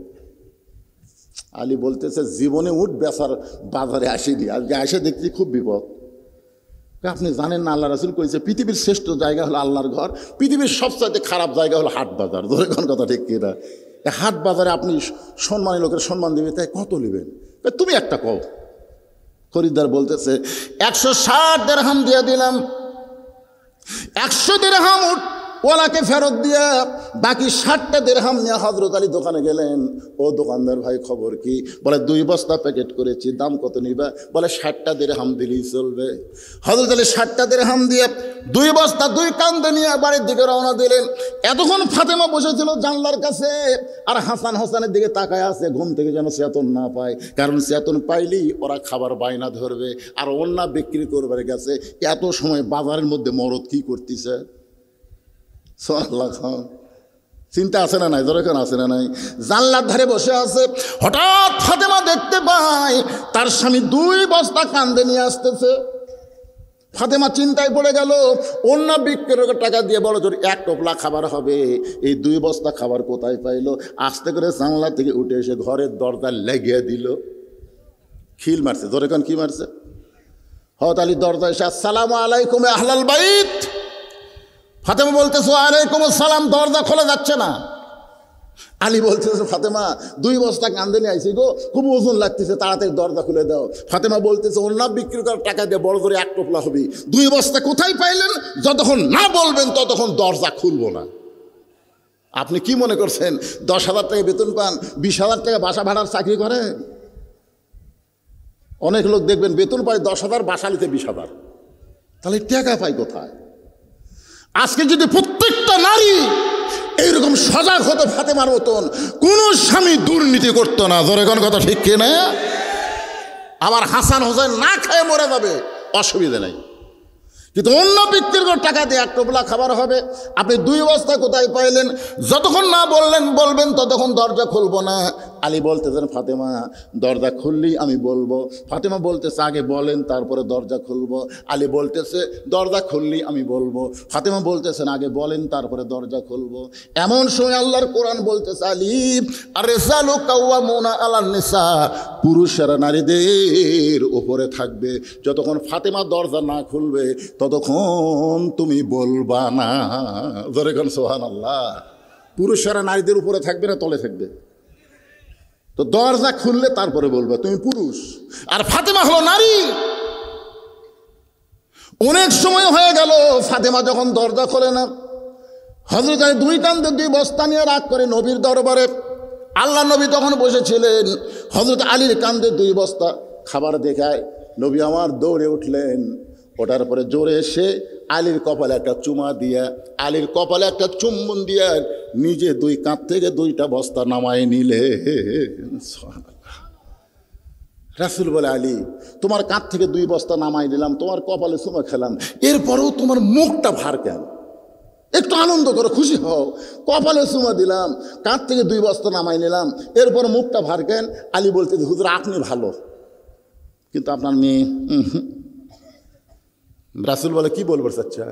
আলী বলতেছে, জীবনে উট বেচার বাজারে আসেনি, আজকে এসে দেখছি খুব বিপদ। আপনি জানেন না আল্লাহ রাসূল কইছে পৃথিবীর শ্রেষ্ঠ জায়গা হলো আল্লাহর ঘর, পৃথিবীর সবচাইতে খারাপ জায়গা হলো হাট বাজার। ধরে কোন কথা ঠিক কিনা? হাট বাজারে আপনি সম্মানী লোকের সম্মান দিবে, তাই কত নেবেন? তুমি একটা কও। খরিদ্দার বলতেছে 160 দিরহাম দিয়ে দিলাম। 100 দিরহাম উট ওলাকে ফেরত দিয়া বাকি 60টা দিরহাম নিয়ে হযরত আলী দোকানে গেলেন। ও দোকানদার ভাই খবর কি? বলে 2 বস্তা প্যাকেট করেছি, দাম কত নিবা? বলে 60টা দিরহাম দিলেই চলবে। হযরত আলী 60টা দিরহাম দিয়ে 2 বস্তা 2 কান্দে নিয়ে বাড়ির দিকে রওনা দিলেন। এতক্ষণ ফাতেমা বসেছিল জানলার কাছে আর হাসান হোসেনের দিকে তাকায় আছে, ঘুম থেকে যেন চেতন না পায়, কারণ চেতন পাইলেই ওরা খাবার বায়না ধরবে আর অন্য বিক্রি করবার গেছে। এত সময় বাজারের মধ্যে মরদ কি করতেছে? চিন্তা আছে না নাই? দরকার আছে না নাই? জানলার ধারে বসে আছে। হঠাৎ ফাতেমা দেখতে পায় তার স্বামী 2 বস্তা কান্দে নিয়ে আসতেছে। ফাতেমা চিন্তায় পড়ে গেল, অন্য বিক্রির টাকা দিয়ে বড় জোর 1 টোপলা খাবার হবে, এই 2 বস্তা খাবার কোথায় পাইলো? আস্তে করে জানলা থেকে উঠে এসে ঘরের দরজা লাগিয়ে দিল, খিল মারছে। ধরে কি মারছে? হযরত আলী দরজা এসে, আসসালামু আলাইকুম আহলাল বাইত। ফাতেমা বলতেছে, ওয়ালাইকুম আসসালাম। দরজা খোলা যাচ্ছে না। আলী বলতেছে, ফাতেমা 2 বস্তা কান্দে নিয়ে আইছি গো, খুব ওজন লাগতেছে, তাড়াতাড়ি দরজা খুলে দাও। ফাতেমা বলতেছে, অন্য বিক্রি করার টাকা দিয়ে বড় করে 1 টোপলা হবে, 2 বস্তা কোথায় পাইলেন? যতক্ষণ না বলবেন ততক্ষণ দরজা খুলবো না। আপনি কি মনে করছেন 10,000 টাকা বেতন পান, 20,000 টাকা বাসা ভাড়ার চাকরি করে? অনেক লোক দেখবেন বেতন পায় 10,000, বাসা নিতে 20,000, তাহলে টাকা পায় কোথায়? আজকে যদি প্রত্যেকটা নারী এইরকম সজাগ হতো ফাতেমার মতন, কোন স্বামী দুর্নীতি করতো না। ধরে কোন কথা ঠিক কিনা? আবার হাসান হোসেন না খেয়ে মরে যাবে, অসুবিধা নাই, কিন্তু অন্য বিক্রির টাকা দিয়ে 1 টোপলা খাবার হবে। আপনি 2 বস্তা কোথায় পাইলেন? যতক্ষণ না বলবেন ততক্ষণ দরজা খুলবো না। আলী বলতেছেন ফাতেমা দরজা খুললেই আমি বলবো। ফাতেমা বলতেছে আগে বলেন তারপরে দরজা খুলবো। আলী বলতেছে দরজা খুললেই আমি বলবো। ফাতেমা বলতেছেন আগে বলেন তারপরে দরজা খুলবো। এমন সময় আল্লাহর কোরআন বলতেছে আলী আর-রিজালু কাওয়ামুনা আলান নিসা, পুরুষেরা নারীদের উপরে থাকবে। যতক্ষণ ফাতেমা দরজা না খুলবে ততক্ষণ তুমি বলবা না। জোরে কোন সুবহানাল্লাহ। পুরুষেরা নারীদের উপরে থাকবে না তলে থাকবে? তো দরজা খুললে তারপরে বলবে তুমি পুরুষ, আর ফাতেমা হলো নারী। অনেক সময় হয়ে গেল ফাতেমা যখন দরজা খোলে না, হযরত আলী দুই কাঁধে দুই বস্তা নিয়ে রাগ করে নবীর দরবারে। আল্লাহ নবী তখন বসেছিলেন, হযরত আলীর কাঁধে দুই বস্তা খাবার দেখায় নবী আমার দৌড়ে উঠলেন। ওঠার পরে জোরে এসে আলীর কপালে একটা চুমা দিয়া, আলীর কপালে একটা চুম্বন দিয়া নিজে দুই কাঁধ থেকে দুইটা বস্তা নামায় নিলে। রাসূল বলে আলী তোমার কাঁধ থেকে দুই বস্তা নামাই দিলাম, তোমার কপালে চুমা খেলাম, এরপরেও তোমার মুখটা ভার কেন? একটু আনন্দ করো, খুশি হও। কপালে চুমা দিলাম, কাঁধ থেকে দুই বস্তা নামাই নিলাম, এরপর মুখটা ভার কেন? আলী বলতে হুজুর আপনি ভালো, কিন্তু আপনার মেয়ে। রাসূল বলে কি বলবো চাচ্ছা,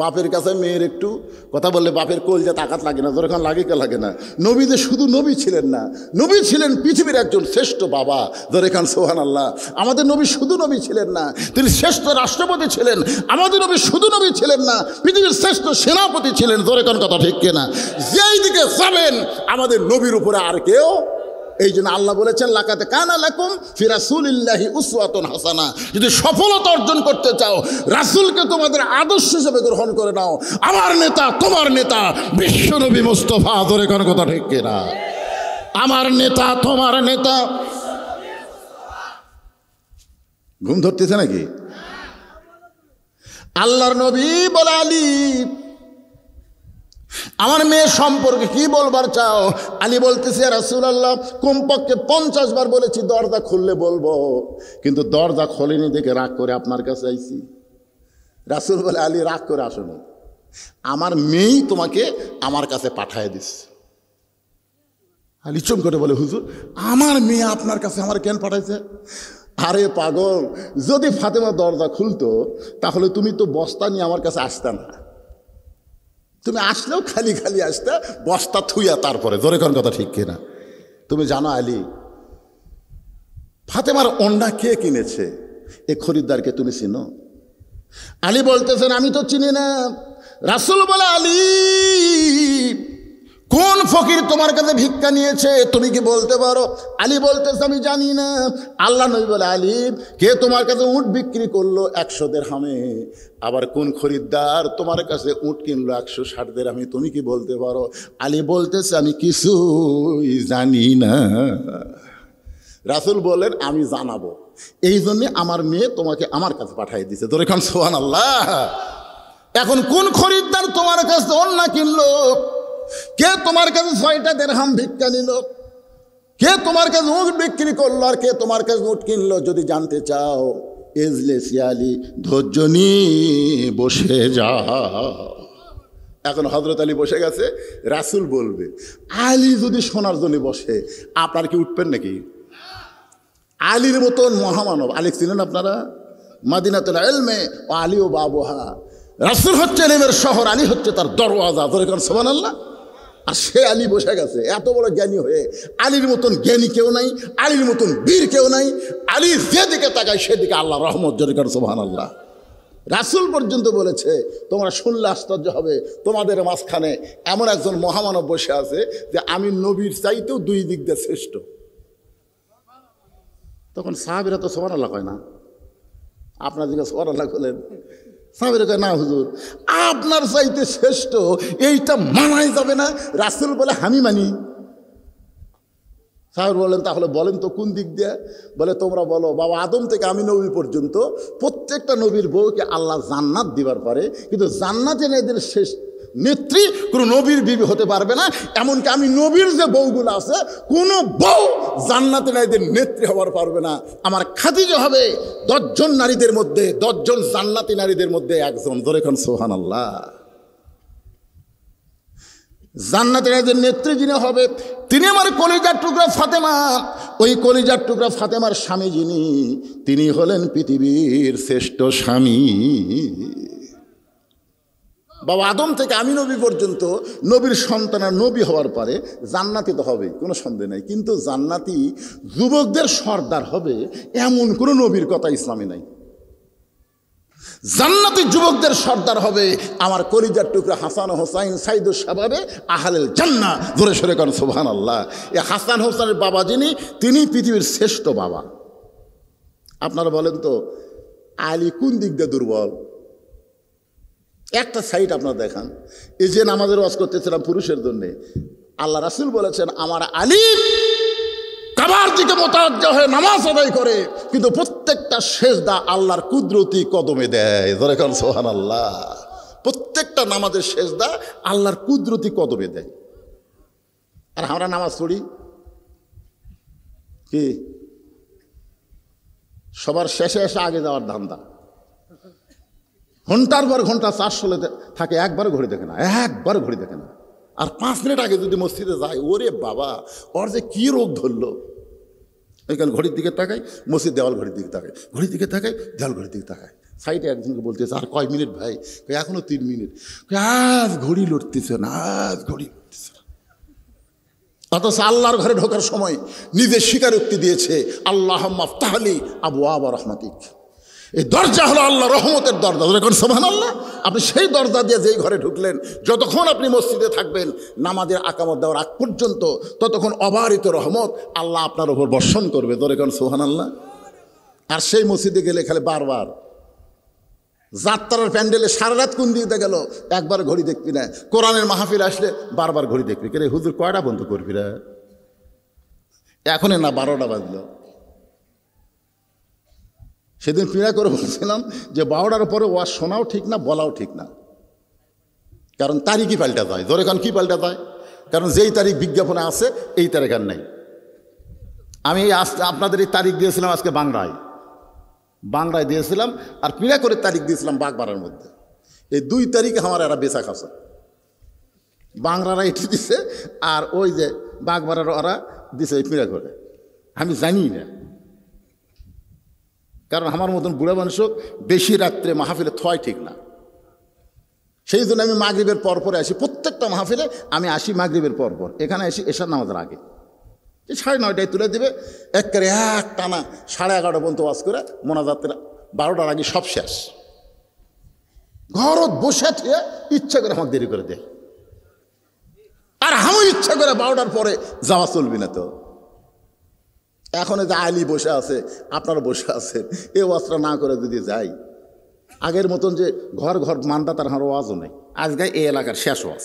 বাপের কাছে মেয়ের একটু কথা বললে বাপের কলজা তাকাত লাগে না, যখন লাগে কে লাগে না। নবী যে শুধু নবী ছিলেন না, নবী ছিলেন পৃথিবীর একজন শ্রেষ্ঠ বাবা। ধরে খান সুবহানাল্লাহ। আমাদের নবী শুধু নবী ছিলেন না, তিনি শ্রেষ্ঠ রাষ্ট্রপতি ছিলেন। আমাদের নবী শুধু নবী ছিলেন না, পৃথিবীর শ্রেষ্ঠ সেনাপতি ছিলেন। ধরে খান কথা ঠিক কিনা? যেই দিকে যাবেন আমাদের নবীর উপরে আর কেউ। এই জন্য আল্লাহ বলেছেন লাকাদ কানা লাকুম ফি রাসূলিল্লাহি উসওয়াতুন হাসানা। যদি সফলতা অর্জন করতে চাও রাসূলকে তোমাদের আদর্শ হিসেবে গ্রহণ করে নাও। আমার নেতা তোমার নেতা বিশ্বনবী মুস্তাফা। ধরে কোন কথা ঠিক কিনা? আমার নেতা তোমার নেতা। ঘুম ধরতেছে নাকি? আল্লাহর নবী বলে আলী আমার মেয়ে সম্পর্কে কি বলবার চাও? আলী বলতেছে রাসূলুল্লাহ কমপক্ষে 50 বার বলেছি দরজা খুললে বলবো, কিন্তু দরজা খোলেনি দেখে রাগ করে আপনার কাছে আইছি। রাসূল বলে আলী রাগ করে আসোনি, আমার মেয়েই তোমাকে আমার কাছে পাঠায় দিচ্ছে। আলী চুপ করে বলে হুজুর আমার মেয়ে আপনার কাছে আমার কেন পাঠাইছে? আরে পাগল, যদি ফাতেমা দরজা খুলতো তাহলে তুমি তো বস্তা নিয়ে আমার কাছে আসতে না, তুমি আসলেও খালি খালি আসতে, বস্তা থুইয়া তারপরে। ধরে কোন কথা ঠিক কিনা? তুমি জানো আলী ফাতেমার ওড়না কে কিনেছে? এ খরিদ্দারকে তুমি চিনো? আলী বলতেছেন আমি তো চিনি না। রাসূল বলে আলী কোন ফকির তোমার কাছে ভিক্ষা নিয়েছে তুমি কি বলতে পারো? আলী বলতেছে আমি জানি না। আল্লাহ নবী বলে আলী কে তোমার কাছে উট বিক্রি করলো 100 দিরহামে? আবার কোন খরিদ্দার তোমার কাছে উট কিনলো 160 দিরহামে তুমি কি বলতে পারো? আলী বলতেছে আমি কিছুই জানি না। রাসূল বলেন আমি জানাবো, এই জন্যে আমার মেয়ে তোমাকে আমার কাছে পাঠিয়ে দিয়েছে। ধরে খান সুবহানাল্লাহ। এখন কোন খরিদ্দার তোমার কাছে ওড়না কিনলো? কে তোমার কাছে 6টা দিরহাম ভিক্ষা নিল? কে তোমার কাছে উট বিক্রি করলো? আর কে তোমার কাছে উট কিনলো? যদি জানতে চাও এজলেসি আলী ধৈর্য নিয়ে বসে যাও। এখন হযরত আলী বসে গেছে, রাসূল বলবে আলী যদি শোনার জন্য বসে আপনার কি উঠবেন নাকি? আলীর মতন মহামানব আলী ছিলেন আপনারা। মাদিনাতুল ইলমে ও আলী ও বাবুহা। রাসূল হচ্ছে ইলমের শহর, আলী হচ্ছে তার দরওয়াজা। ধরে কোন সুবহানাল্লাহ। আর সে আলী বসে গেছে এত বড় জ্ঞানী হয়ে। আলীর মতন জ্ঞানী কেউ নাই, আলীর মতন বীর কেউ নাই। আলী যেদিকে তাকায় সেদিকে আল্লাহ রহমত। জোরে কর সুবহানাল্লাহ। রাসূল পর্যন্ত বলেছে তোমরা শুনলে আশ্চর্য হবে, তোমাদের মাঝখানে এমন একজন মহামানব বসে আছে যে আমি নবীর চাইতেও 2 দিক দিয়ে শ্রেষ্ঠ। তখন সাহাবীরা তো সুবহানাল্লাহ কয় না, আপনার দিকে সুবহানাল্লাহ বলেন। সাহাবীরা কয় না হুজুর আপনার চাইতে শ্রেষ্ঠ, এইটা মানাই যাবে না। রাসূল বলে আমি মানি। সাহাবী বলেন তাহলে বলেন তো কোন দিক দিয়ে? বলে তোমরা বলো বাবা আদম থেকে আমি নবী পর্যন্ত প্রত্যেকটা নবীর বউকে আল্লাহ জান্নাত দিবার পারে, কিন্তু জান্নাতে এদের শেষ নেত্রী কোনো নবীর বিবি হতে পারবে না। এমনকি আমি নবীর যে বউগুলো আছে কোনো বউ জান্নাতে এদের নেত্রী হবার পারবে না। আমার খাদিজা হবে 10 জন নারীদের মধ্যে, 10 জন জান্নাতি নারীদের মধ্যে একজন। ধরে কোন সুবহানাল্লাহ। জান্নাতের একজন নেত্রী যিনি হবে তিনি আমার কলিজার টুকরা ফাতেমা। ওই কলিজার টুকরা ফাতেমার স্বামী যিনি, তিনি হলেন পৃথিবীর শ্রেষ্ঠ স্বামী। বাবা আদম থেকে আমি নবী পর্যন্ত নবীর সন্তান আর নবী হওয়ার পরে জান্নাতি তো হবেই, কোনো সন্দেহ নেই। কিন্তু জান্নাতি যুবকদের সর্দার হবে এমন কোনো নবীর কথা ইসলামে নাই। জান্নাতি যুবকদের সর্দার হবে আমার কলিজার টুকরা হাসান হোসাইন সাইদুস শাবাবে আহলেল জান্নাহ। জোরে সরে করেন সুবহানাল্লাহ। এই হাসান হোসেনের বাবা যিনি, তিনি পৃথিবীর শ্রেষ্ঠ বাবা। আপনারা বলেন তো আলী কোন দিক দিয়ে দুর্বল? একটা সাইড আপনারা দেখান। এই যে নামাজের ওয়াজ করতেছিলাম পুরুষের জন্যে, আল্লাহ রাসূল বলেছেন আমার আলী কাবার দিকে মোতাওয়াজ্জা হয়ে নামাজ আদায় করে, কিন্তু প্রত্যেকটা সেজদা আল্লাহর কুদরতি কদমে দেয়। ধরে কারণ সুবহানাল্লাহ, প্রত্যেকটা নামাজের সেজদা আল্লাহর কুদরতি কদমে দেয়। আর আমরা নামাজ পড়ি কি সবার শেষে এসে আগে যাওয়ার ধান্দা। ঘন্টার পর ঘন্টা চাষ চলে থাকে, একবার ঘড়ি দেখে না, একবার ঘড়ি দেখে না। আর 5 মিনিট আগে যদি মসজিদে যায়, ওরে বাবা ওর যে কি রোগ ধরলো। ওইখানে ঘড়ির দিকে তাকাই, মসজিদ দেওয়াল ঘড়ির দিকে তাকাই, ঘড়ির দিকে তাকাই, দেওয়াল ঘড়ির দিকে তাকাই। সাইডে একজনকে বলতেছে আর কয় মিনিট ভাই? এখনো 3 মিনিট। আজ ঘড়ি লড়তেছে না, আজ ঘড়ি লড়তেছে না। অথচ আল্লাহর ঘরে ঢোকার সময় নিজের স্বীকারোক্তি দিয়েছে আল্লাহুম্মা আফতাহলি আবওয়াব রাহমাতিক। এই দরজা হলো আল্লাহ রহমতের দরজা। যখন সুবহানাল্লাহ, আপনি সেই দরজা দিয়ে যেই ঘরে ঢুকলেন, যতক্ষণ আপনি মসজিদে থাকবেন নামাজের আকামত দেওয়ার আগ পর্যন্ত, ততক্ষণ অবারিত রহমত আল্লাহ আপনার উপর বর্ষণ করবে। যখন সুবহানাল্লাহ। আর সেই মসজিদে গেলে খালি বারবার যাত্রার প্যান্ডেলে সারা রাত কোন দিকে গেল, একবার ঘড়ি দেখবি না। কোরআনের মাহফিল আসলে বারবার ঘড়ি দেখবি, কে হুজুর কয়টা বন্ধ করবি রে? এখনই না 12টা বাজলো। সেদিন পীড়া করে বলছিলাম যে 12টার পরে ওয়াজ শোনাও ঠিক না, বলাও ঠিক না, কারণ তারিখই পাল্টা যায়। ধরে কারণ কী পাল্টা যায়? কারণ যেই তারিখ বিজ্ঞাপনে আছে এই তারিখ আর নেই। আমি আপনাদের এই তারিখ দিয়েছিলাম আজকে বাংলায় দিয়েছিলাম, আর পীড়া করে তারিখ দিয়েছিলাম বাগবাড়ার মধ্যে। এই 2 তারিখে আমার এরা বেচা খাসা, বাংলারা এটি দিছে আর ওই যে বাগবাড়ার ওরা দিছে এই পীড়া করে। আমি জানি না, কারণ আমার মতন বুড়া মানুষ বেশি রাত্রে মাহফিলে থয় ঠিক না। সেই জন্য আমি মাগরিবের পর পরে আসি। প্রত্যেকটা মাহফিলে আমি আসি মাগরিবের পর পর, এখানে আসি এশার নামাজের আগে। 9:30টায় তুলে দেবে, একবারে এক টানা 11:30 পর্যন্ত ওয়াজ করে মোনাজাতের 12টার আগে সব শেষ। ঘরত বসে থেকে ইচ্ছা করে আমাকে দেরি করে দেয়। আর আমি ইচ্ছা করে 12টার পরে যাওয়া চলবি না। তো এখন যে আলী বসে আছে, আপনারা বসে আছেন, এই ওয়াজটা না করে যদি যাই, আগের মতন যে ঘর ঘর মান্দা তার হার ওয়াজও নেই। আজকে এই এলাকার শেষ ওয়াজ।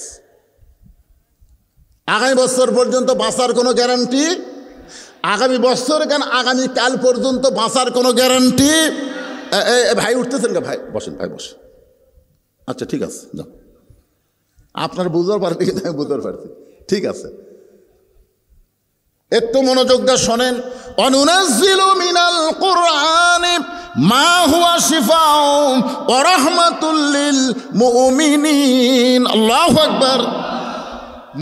আগামী বছর পর্যন্ত বাঁচার কোনো গ্যারান্টি, আগামী বছর কেন আগামী কাল পর্যন্ত বাঁচার কোনো গ্যারান্টি। ভাই উঠতেছেন না? ভাই বসেন, ভাই বসেন। আচ্ছা ঠিক আছে, যাও। আপনার বুঝতে পারছি কিন্তু আমি বুঝতে পারছি, ঠিক আছে। একটু মনোযোগ দিয়ে শোনেন। অনুনাজ্জিলু মিনাল কুরআনি মা হুয়া শিফাউন ওয়া রাহমাতুল লিল মুমিনিন। আল্লাহু আকবার।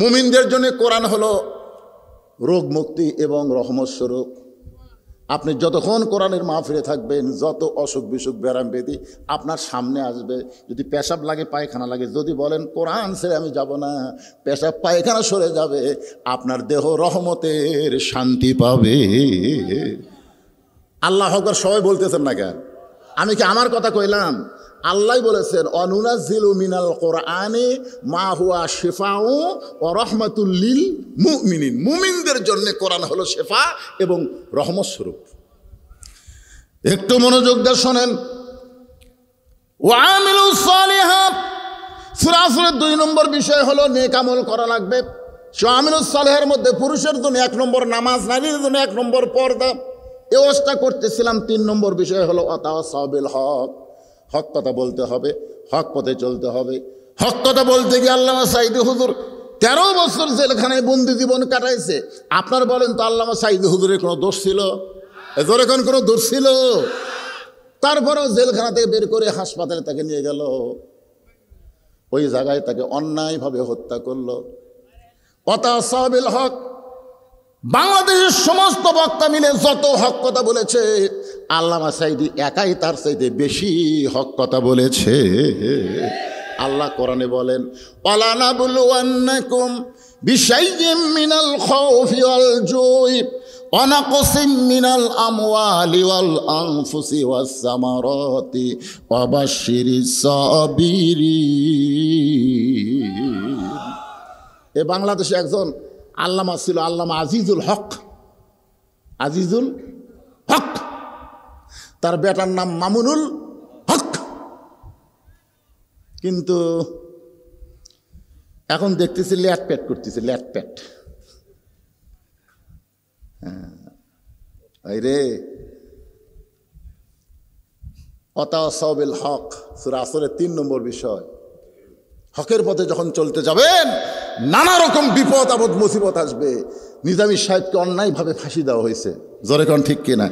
মুমিনদের জন্য কোরআন হলো রোগ মুক্তি এবং রহমত স্বরূপ। আপনি যতক্ষণ কোরআনের মাহফিলে থাকবেন, যত অসুখ বিসুখ ব্যারাম ব্যাধি আপনার সামনে আসবে। যদি পেশাব লাগে, পায়খানা লাগে, যদি বলেন কোরআন ছেড়ে আমি যাব না, পেশাব পায়খানা সরে যাবে, আপনার দেহ রহমতের শান্তি পাবে। আল্লাহ আকবার। সবাই বলতেছেন না কেন? আমি কি আমার কথা কইলাম? আল্লাহ বলেছেন অনুনাজ্জিলু মিনাল কুরআনি মা হুয়া শিফাউ ওয়া রাহমাতুল লিল মুমিনিন। মুমিনদের জন্য কোরআন হলো শিফা এবং রহমত স্বরূপ। একটু মনোযোগ দিয়ে শোনেন। ওয়া আমিলুস সালিহাত, সূরা আসরের 2 নম্বর বিষয় হলো নেক আমল করা লাগবে। সে আমিলুস সালিহের মধ্যে পুরুষের জন্য 1 নম্বর নামাজ, নারীর জন্য 1 নম্বর পর্দা। এই ওয়াজটা করতেছিলাম। 3 নম্বর বিষয় হলো ওয়াতাওয়াসাউ বিল হক। হক কথা বলতে হবে, হক পথে চলতে হবে। হক কথা বলতে গিয়ে আল্লামা সাঈদী হুজুর 13 বছর জেলখানায় বন্দি জীবন কাটাইছে। আপনার বলেন তো আল্লামা সাঈদী হুজুরের কোনো দোষ ছিল? এজোরেখন কোনো দোষ ছিল? তারপরেও জেলখানা থেকে বের করে হাসপাতালে তাকে নিয়ে গেল। ওই জায়গায় তাকে অন্যায়ভাবে হত্যা করলো। ওয়াতাসাউ বিল হক। বাংলাদেশের সমস্ত বক্তা মিলে যত হক কথা বলেছে, আল্লামা সাঈদী একাই তার চাইতে বেশি হক কথা বলেছে। আল্লাহ কোরআনে বলেন, ওয়ালা নাবলুওয়ান্নাকুম বিশাইইম মিনাল খাউফি ওয়াল জুই ওয়া নাকসিম মিনাল আমওয়ালি ওয়াল আনফুসি ওয়াস সামারাতি ওয়া বাশশিরিস সাবিরিন। এ বাংলাদেশে একজন আল্লামা ছিল, আল্লামা আজিজুল হক। আজিজুল হক, তার বেটার নাম মামুনুল হক। কিন্তু এখন দেখতেছি ল্যাটপ্যাট করতেছে, ল্যাটপ্যাট। এই রে, ওয়াতাসাউ বিল হক, সূরা আসরের 3 নম্বর বিষয়। হকের পথে যখন চলতে যাবেন, নানা রকম বিপদ আপদ মুসিবত আসবে। নিজামী সাহেবকে অন্যায়ভাবে ফাঁসি দেওয়া হয়েছে, জোরে কোন ঠিক কিনা?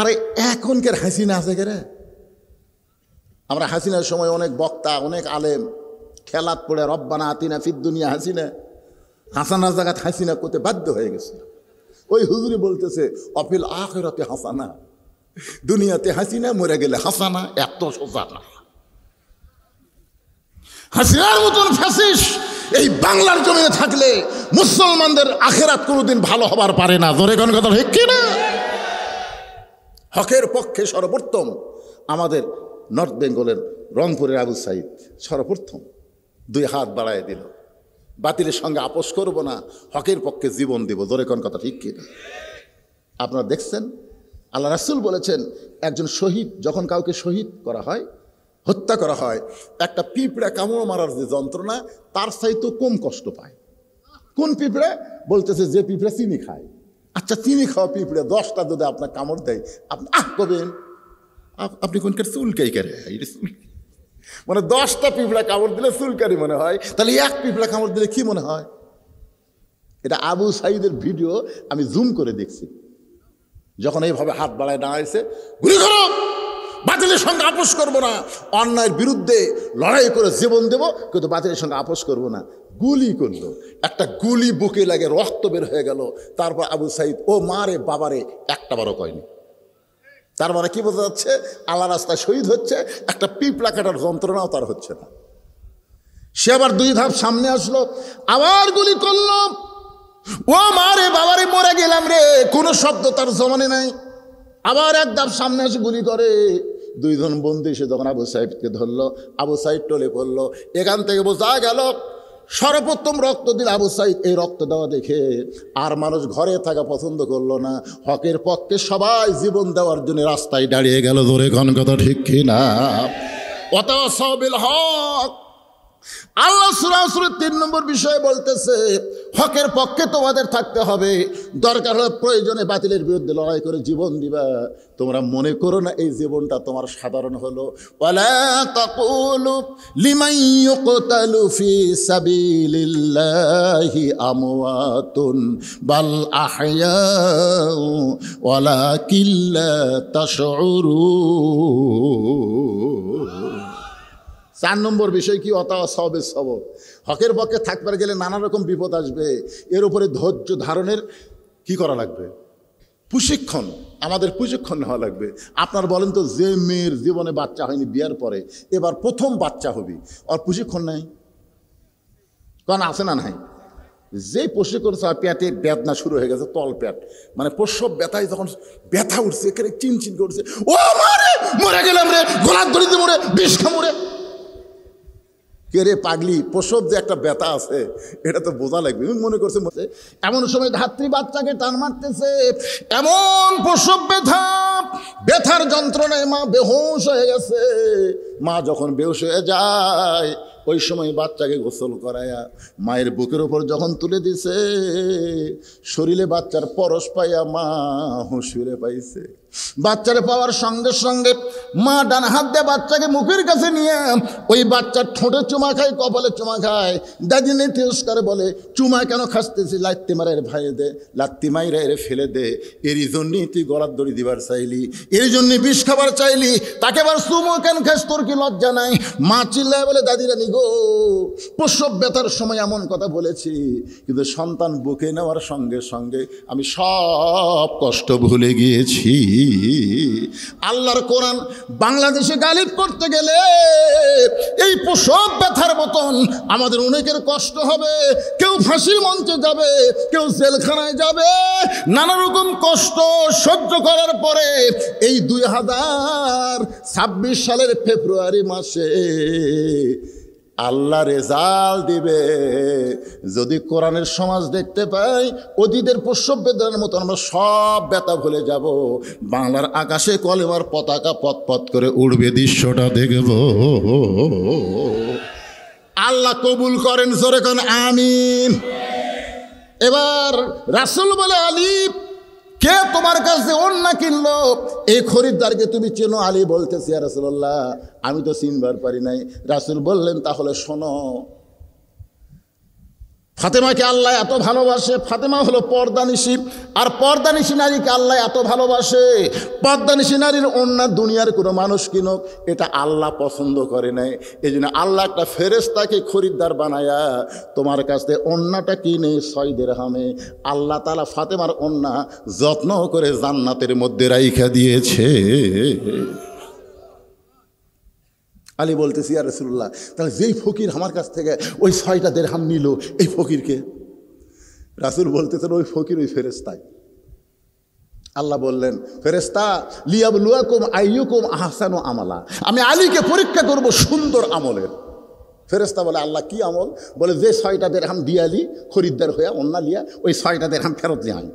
আরে এখনকার হাসিনা আছে কে রে? আমরা হাসিনার সময় অনেক বক্তা, অনেক আলেম খেলাত পড়ে রব্বানা আতিনা ফিদ দুনিয়া হাসিনা, হাসানার জায়গাত হাসিনা করতে বাধ্য হয়ে গেছে। ওই হুজুরি বলতেছে অফিল আখিরাতে হাসানা, দুনিয়াতে হাসিনা, মরে গেলে হাসানা। এত সোজা না। হাসিনার মতন ফ্যাসিস্ট এই বাংলার জমিনে থাকলে মুসলমানদের আখিরাত কোনোদিন ভালো হবার পারে না। জোরে কোন কথা ঠিক কিনা? হকের পক্ষে সর্বপ্রথম আমাদের নর্থ বেঙ্গলের রংপুরের আবু সাঈদ সর্বপ্রথম 2 হাত বাড়ায় দিল, বাতিলের সঙ্গে আপোষ করব না, হকের পক্ষে জীবন দেব। জোরে কোন কথা ঠিক কিনা? আপনারা দেখছেন, আল্লাহ রাসূল বলেছেন, একজন শহীদ যখন কাউকে শহীদ করা হয়, হত্যা করা হয়, একটা পিঁপড়া কামড় মারার যে যন্ত্রণা, তার চাইতে কম কষ্ট পায়। কোন পিঁপড়া? বলতেছে যে পিঁপড়া চিনি খায়। আচ্ছা, চিনি খাওয়া পিঁপড়া 10টা যদি আপনার কামড় দেয়, আপনি করবেন, আপনি কোনকার চুলকাই করে, মানে 10টা পিঁপড়া কামড় দিলে চুলকারি মনে হয়, তাহলে এক পিঁপড়া কামড় দিলে কি মনে হয়? এটা আবু সাঈদের ভিডিও আমি জুম করে দেখছি। যখন এইভাবে হাত বাড়ায় দাঁড়াইছে, গুলি করো, বাতিলের সঙ্গে আপোষ করবো না, অন্যায়ের বিরুদ্ধে লড়াই করে জীবন দেব, কিন্তু বাতিলের সঙ্গে আপোষ করবো না। গুলি করলো, একটা গুলি বুকে লাগে, রক্ত বের হয়ে গেল। তারপর আবু সাঈদ ও মারে বাবারে একটা বারও কয়নি। তার মানে কি বোঝা যাচ্ছে? আল্লাহ রাস্তায় শহীদ হচ্ছে, একটা পিঁপড়া কাটার যন্ত্রণাও তার হচ্ছে না। সে আবার 2 ধাপ সামনে আসলো, আবার গুলি করলো। ও মারে বাবারে, মরে গেলাম রে, কোনো শব্দ তার জমানে নাই। আবার 1 ধাপ সামনে এসে গুলি করে। 2 জন বন্ধু এসে যখন আবু সাঈদকে ধরলো, আবু সাঈদ টলে পড়লো। এখান থেকে বোঝা গেল সর্বপ্রথম রক্ত দিল আবু সাঈদ। এই রক্ত দেওয়া দেখে আর মানুষ ঘরে থাকা পছন্দ করলো না, হকের পক্ষে সবাই জীবন দেওয়ার জন্য রাস্তায় দাঁড়িয়ে গেল। জোরে কোন কথা ঠিক কিনা? ওয়াতাসাউ বিল হক। আল্লাহ সূরা আসরের 3 নম্বর বিষয়ে বলতেছে, হকের পক্ষে তোমাদের থাকতে হবে। দরকার হলে প্রয়োজনে বাতিলের বিরুদ্ধে লড়াই করে জীবন দিবা। তোমরা মনে করো না এই জীবনটা তোমার সাধারণ হলো। ওয়ালা তাকুলু লিমান ইউকতালু ফি সাবিলিল্লাহি আমওয়াতুন বাল আহইয়াউ ওয়ালাকিন লা তাশউরুন। 4 নম্বর বিষয় কি? ওয়াতাসাউ বিস সবর। হকের পক্ষে থাকবার গেলে নানা রকম বিপদ আসবে, এর উপরে ধৈর্য ধারণের কি করা লাগবে? প্রশিক্ষণ। আমাদের প্রশিক্ষণ নেওয়া লাগবে। আপনার বলেন তো, যে মেয়ের জীবনে বাচ্চা হয়নি, বিয়ার পরে এবার প্রথম বাচ্চা হবে, আর প্রশিক্ষণ নাই? কারণ আছে না নাই? যে প্রশিক্ষণ পেটে বেদনা শুরু হয়ে গেছে, তল পেট, মানে প্রসব ব্যথায় যখন ব্যথা উঠছে, এখানে চিনচিন করছে, ও মারে মরে গেলাম রে, গলার দড়িতে মরে, বিষ খামড়ে। কে রে পাগলি, প্রসব যে একটা ব্যথা আছে এটা তো বোঝা লাগবে। মনে করছে এমন সময় ধাত্রী বাচ্চাকে টান মারতেছে, এমন প্রসব ব্যথা, ব্যথার যন্ত্রণায় মা বেহুশ হয়ে গেছে। মা যখন বেহুশ হয়ে যায়, ওই সময় বাচ্চাকে গোসল করায়া মায়ের বুকের ওপর যখন তুলে দিছে, শরীরে বাচ্চার পরশ পাইয়া মা হুঁশ ফিরে পাইছে। বাচ্চারে পাওয়ার সঙ্গে সঙ্গে মা ডান হাত দিয়ে বাচ্চাকে মুখের কাছে নিয়ে ওই বাচ্চার ঠোঁটে চুমা খায়, কপালে চুমা খায়। দাদি নেই তিরস্কার বলে, চুমা কেন খাসতেছি? লাত্তি মারা এর ভাই দে, লাত্তি মাইরা এর ফেলে দে। এরই জন্যই তুই গলার দড়ি দিবার চাইলি, এর জন্যই বিষ খাবার চাইলি, তাকে আবার চুমো কেন খাস? তোর কি লজ্জা নাই? মা চিল্লায় বলে, দাদিরা নি গো, প্রসব ব্যথার সময় এমন কথা বলেছি, কিন্তু সন্তান বুকে নেওয়ার সঙ্গে সঙ্গে আমি সব কষ্ট ভুলে গিয়েছি। আল্লাহর কোরআন বাংলাদেশে গালিব করতে গেলে এই প্রসব ব্যথার মতন আমাদের অনেকের কষ্ট হবে। কেউ ফাঁসির মঞ্চে যাবে, কেউ জেলখানায় যাবে, নানা রকম কষ্ট সহ্য করার পরে এই 2026 সালের ফেব্রুয়ারি মাসে আল্লাহ রেজাল্ট দিবে। যদি কোরআনের সমাজ দেখতে পাই, অতীতের প্রসব বেদনার মতো আমরা সব ব্যথা ভুলে যাব। বাংলার আকাশে কলেমার পতাকা পথ করে উড়বে, দৃশ্যটা দেখব। আল্লাহ কবুল করেন, জোরে করেন আমিন। এবার রাসূল বলে, আলী, কে তোমার কাছে ওড়না কিনলো? এই খরিদ্দারকে তুমি চেনো? আলী বলতেছি, ইয়া রাসূলুল্লাহ, আমি তো চিনবার পারি নাই। রাসূল বললেন, তাহলে শোনো, ফাতেমাকে আল্লাহ এত ভালোবাসে। ফাতেমা হলো পর্দানিশী, আর পর্দানিশী নারীকে আল্লাহ এত ভালোবাসে। পর্দানিশী নারীর ওড়না দুনিয়ার কোনো মানুষ কিনুক, এটা আল্লাহ পছন্দ করে নাই। এই জন্য আল্লাহ একটা ফেরেশতাকে খরিদ্দার বানায়া তোমার কাছে ওড়নাটা কিনে 6 দিরহামে আল্লাহ তাআলা ফাতেমার ওড়না যত্ন করে জান্নাতের মধ্যে রাইখা দিয়েছে। আলী বলতেছি, ইয়া রাসূলুল্লাহ, তাহলে যেই ফকির আমার কাছ থেকে ওই 6টা দিরহাম নিল, এই ফকিরকে? রাসূল বলতেছেন, ওই ফকির ওই ফেরেশতাই। আল্লাহ বললেন, ফেরেশতা, লিয়াবলুয়াকুম আইয়ুকুম আহসানু আমালা, আমি আলীকে পরীক্ষা করব সুন্দর আমলের। ফেরেশতা বলে, আল্লাহ কি আমল? বলে, যে 6টা দিরহাম দিয়ে আলী খরিদ্দার হইয়া অন্য লিয়া ওই 6টা দিরহাম ফেরত দিয়ে আই।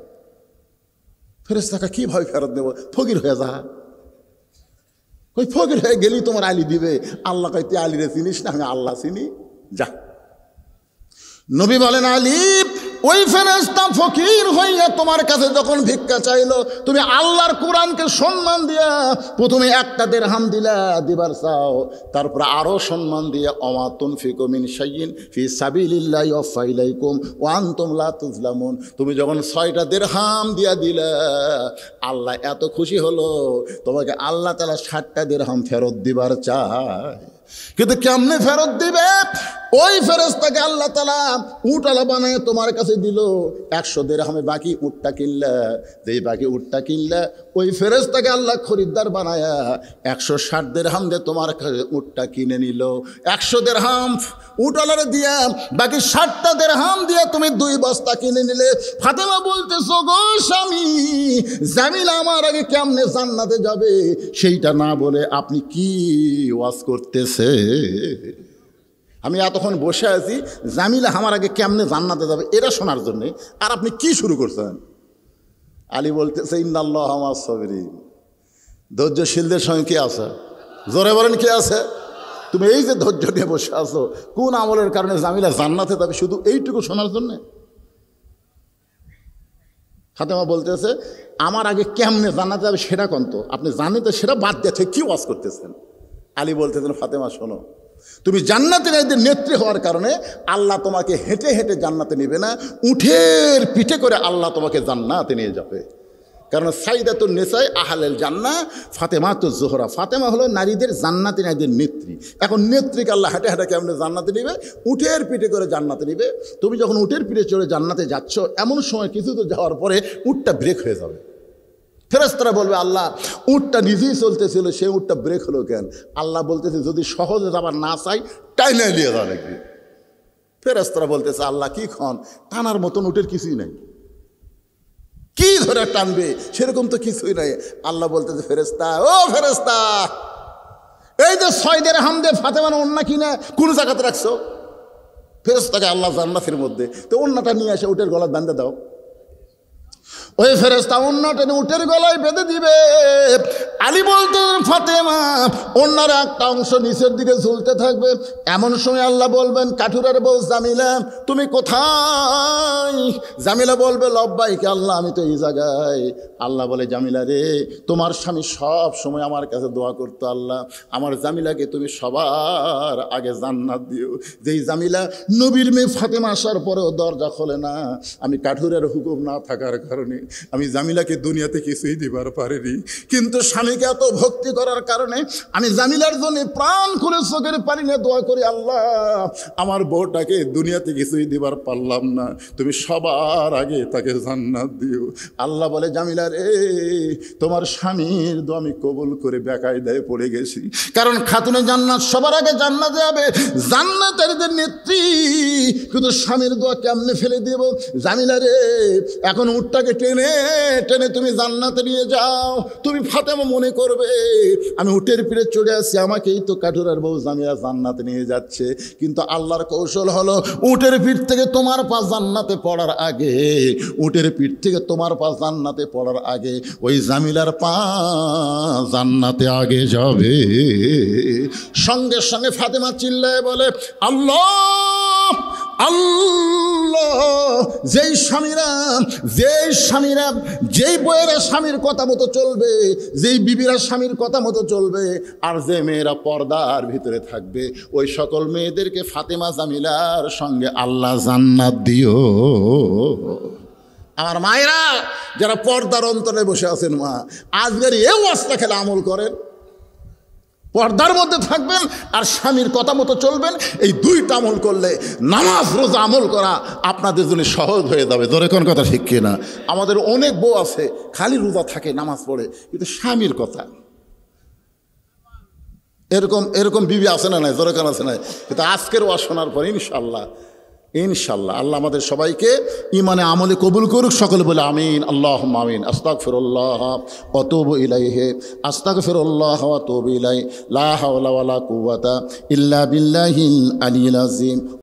ফেরেশতাকে কীভাবে ফেরত দেব? ফকির হয়ে যা। ওই ফকির হয়ে গেলি তোমার আলী দিবে। আল্লাহ কইতে, আলীরে চিনিস না? আমি আল্লাহ চিনি, যা। নবী বলেন, আলী, ওই ফেরেশতা ফকির হইয়া তোমার কাছে যখন ভিক্ষা চাইলো, তুমি আল্লাহর কোরআনকে সম্মান দিয়া প্রথমে 1টা দিরহাম দিবার চাও, তারপর আরো সম্মান দিয়া ওমা তুনফিকু মিন শাইইন ফি সাবিলিল্লাহি ওয়াফা ইলাইকুম ওয়া আনতুম লা তুজলামুন। তুমি যখন 6টা দিরহাম দিয়া দিলা, আল্লাহ এত খুশি হলো, তোমাকে আল্লাহ তাআলা 60টা দিরহাম ফেরত দিবার চায়। কিন্তু কেমনে ফেরত দিবে? ওই ফেরেশতাকে আল্লাহ তাআলা উটওয়ালা বানায় তোমার কাছে দিল, 100 দিরহামে বাকি উটটা কিনলা। যেই বাকি উটটা কিনলা, ওই ফেরেশতাকে আল্লাহ খরিদ্দার বানায়া 160 দিরহাম দিয়ে তোমার কাছে উটটা কিনে নিল। 100 দিরহাম উটওয়ালারে দিয়া বাকি 60টা দিরহাম দিয়ে তুমি 2 বস্তা কিনে নিলে। ফাতেমা বলতেছ, গো স্বামী, জামিলা আমার আগে কেমনে জান্নাতে যাবে সেইটা না বলে আপনি কি ওয়াজ করতেছে? আমি এতক্ষণ বসে আছি জামিলা আমার আগে কেমনে জান্নাতে যাবে এটা শোনার জন্যে, আর আপনি কি শুরু করছেন? আলী বলতেছে, ইন্নাল্লাহা মা'আস সাবিরিন, ধৈর্যশীলদের সঙ্গে কে আছে? জোরে বলেন, কে আছে? তুমি এই যে ধৈর্য নিয়ে বসে আছো, কোন আমলের কারণে জামিলা জান্নাতে যাবে শুধু এইটুকু শোনার জন্যে? ফাতেমা বলতেছে, আমার আগে কেমনে জান্নাতে যাবে সেটা কোন তো, আপনি জানেন তো, সেটা বাদ দিয়ে কি ওয়াজ করতেছেন? আলী বলতেছেন, ফাতেমা শোনো, তুমি জান্নাতে নারীদের নেত্রী হওয়ার কারণে আল্লাহ তোমাকে হেঁটে হেঁটে জান্নাতে নেবে না, উঠের পিঠে করে আল্লাহ তোমাকে জান্নাতে নিয়ে যাবে। কারণ সাইদাতুন নিসাই আহলেল জান্নাহ ফাতেমাতুজ জোহরা, ফাতেমা হলো নারীদের জান্নাতি নারীদের নেত্রী। এখন নেত্রীকে আল্লাহ হেঁটে হেঁটে কেমনে জান্নাতে নেবে? উঠের পিঠে করে জান্নাতে নেবে। তুমি যখন উঠের পিঠে চড়ে জান্নাতে যাচ্ছ, এমন সময় কিছু তো যাওয়ার পরে উটটা ব্রেক হয়ে যাবে। ফেরেশতারা বলবে, আল্লাহ, উটটা নিজেই চলতেছিল, সেই উটটা ব্রেক হলো কেন? আল্লাহ বলতেছে, যদি সহজে যাবার না চাই টাইনে নিয়ে যাওয়া লাগবে। ফেরেশতারা বলতেছে, আল্লাহ কি খন, টানার মতন উটের কিছুই নাই, কি ধরে টানবে সেরকম তো কিছুই নাই। আল্লাহ বলতেছে, ফেরেশতা, ও ফেরেশতা, এই যে 6 দিরহাম দিয়ে ফাতেমার ওড়না কিনে কোন জায়গাতে রাখছো? ফেরেশতাকে আল্লাহ জান্নাতের মধ্যে, তো ওড়নাটা নিয়ে এসে উটের গলা বাঁধে দাও। ওই ফেরেশতা ওড়নাটা উটের গলায় বেঁধে দিবে। আলী বলতে, ফাতেমা, ওড়নার একটা অংশ নিচের দিকে ঝুলতে থাকবে। এমন সময় আল্লাহ বলবেন, কাঠুরার বউ জামিলা, তুমি কোথায়? জামিলা বলবে, লব্বাইক আল্লাহ, আমি তো এই জায়গায়। আল্লাহ বলে, জামিলা রে, তোমার স্বামী সব সময় আমার কাছে দোয়া করতো, আল্লাহ আমার জামিলাকে তুমি সবার আগে জান্নাত দিও। যেই জামিলা নবীর মেয়ে ফাতেমা আসার পরেও দরজা খোলে না, আমি কাঠুরের হুকুম না থাকার কারণে আমি জামিলাকে দুনিয়াতে কিছুই দিবার পারিনি, কিন্তু স্বামীকে এত ভক্তি করার কারণে আমি জামিলার জন্য প্রাণ খুলে চোখের পানি নিয়ে দোয়া করি, আল্লাহ আমার বউটাকে দুনিয়াতে কিছুই দিবার পারলাম না, তুমি সবার আগে তাকে জান্নাত দিও। আল্লাহ বলে, জামিলা রে, তোমার স্বামীর দোয়া আমি কবুল করে বেকায়দায় পড়ে গেছি, কারণ খাতুনে জান্নাত সবার আগে জান্নাতে যাবে, জান্নাতের নেত্রী, কিন্তু স্বামীর দোয়া কেমনে ফেলে দেব? জামিলা রে, এখন উটটাকে টেনে টেনে তুমি জান্নাতে নিয়ে যাও। তুমি ফাতেমা মনে করবে আমি উটের পিঠে চড়ে আসছি, আমাকেই তো কাঠুরার বউ জামিলা জান্নাতে নিয়ে যাচ্ছে, কিন্তু আল্লাহর কৌশল হলো উটের পিঠ থেকে তোমার পা জান্নাতে পড়ার আগে, উটের পিঠ থেকে তোমার পা জান্নাতে পড়ার আগে ওই জামিলার পা জান্নাতে আগে যাবে। সঙ্গে সঙ্গে ফাতেমা চিল্লায় বলে, আল্লাহ আল্লাহ। যেই স্বামীরা যেই বইয়েরা স্বামীর কথা মতো চলবে, যেই বিবিরা স্বামীর কথা মতো চলবে, আর যে মেয়েরা পর্দার ভিতরে থাকবে, ওই সকল মেয়েদেরকে ফাতেমা জামিলার সঙ্গে আল্লাহ জান্নাত দিও। আমার মায়েরা যারা পর্দার অন্তরে বসে আছেন, মা আজকের এই ওয়াজটা খেলে আমল করেন, পর্দার মধ্যে থাকবেন আর স্বামীর কথা মতো চলবেন, এই দুইটা আমল করলে নামাজ রোজা আমল করা আপনাদের জন্য সহজ হয়ে যাবে। জোরে কোন কথা ঠিক কিনা? আমাদের অনেক বউ আছে খালি রোজা থাকে, নামাজ পড়ে, কিন্তু স্বামীর কথা, এরকম বিবি আছে না নাই? জোরে কোন আছে নাই? কিন্তু আজকের ওয়াজ শোনার পর ইনশাল্লাহ আল্লাহ আমাদের সবাইকে ইমানে আমলে কবুল করুক। সকলে বলে আমিন, আল্লাহুম্মা আমিন। আস্তাগফিরুল্লাহ ওয়া আতুবু ইলাইহি, আস্তাগফিরুল্লাহ ওয়া আতুবু ইলাইহি, লা হাওলা ওয়ালা কুওয়াতা ইল্লা বিল্লাহিল আলিয়্যিল আযীম।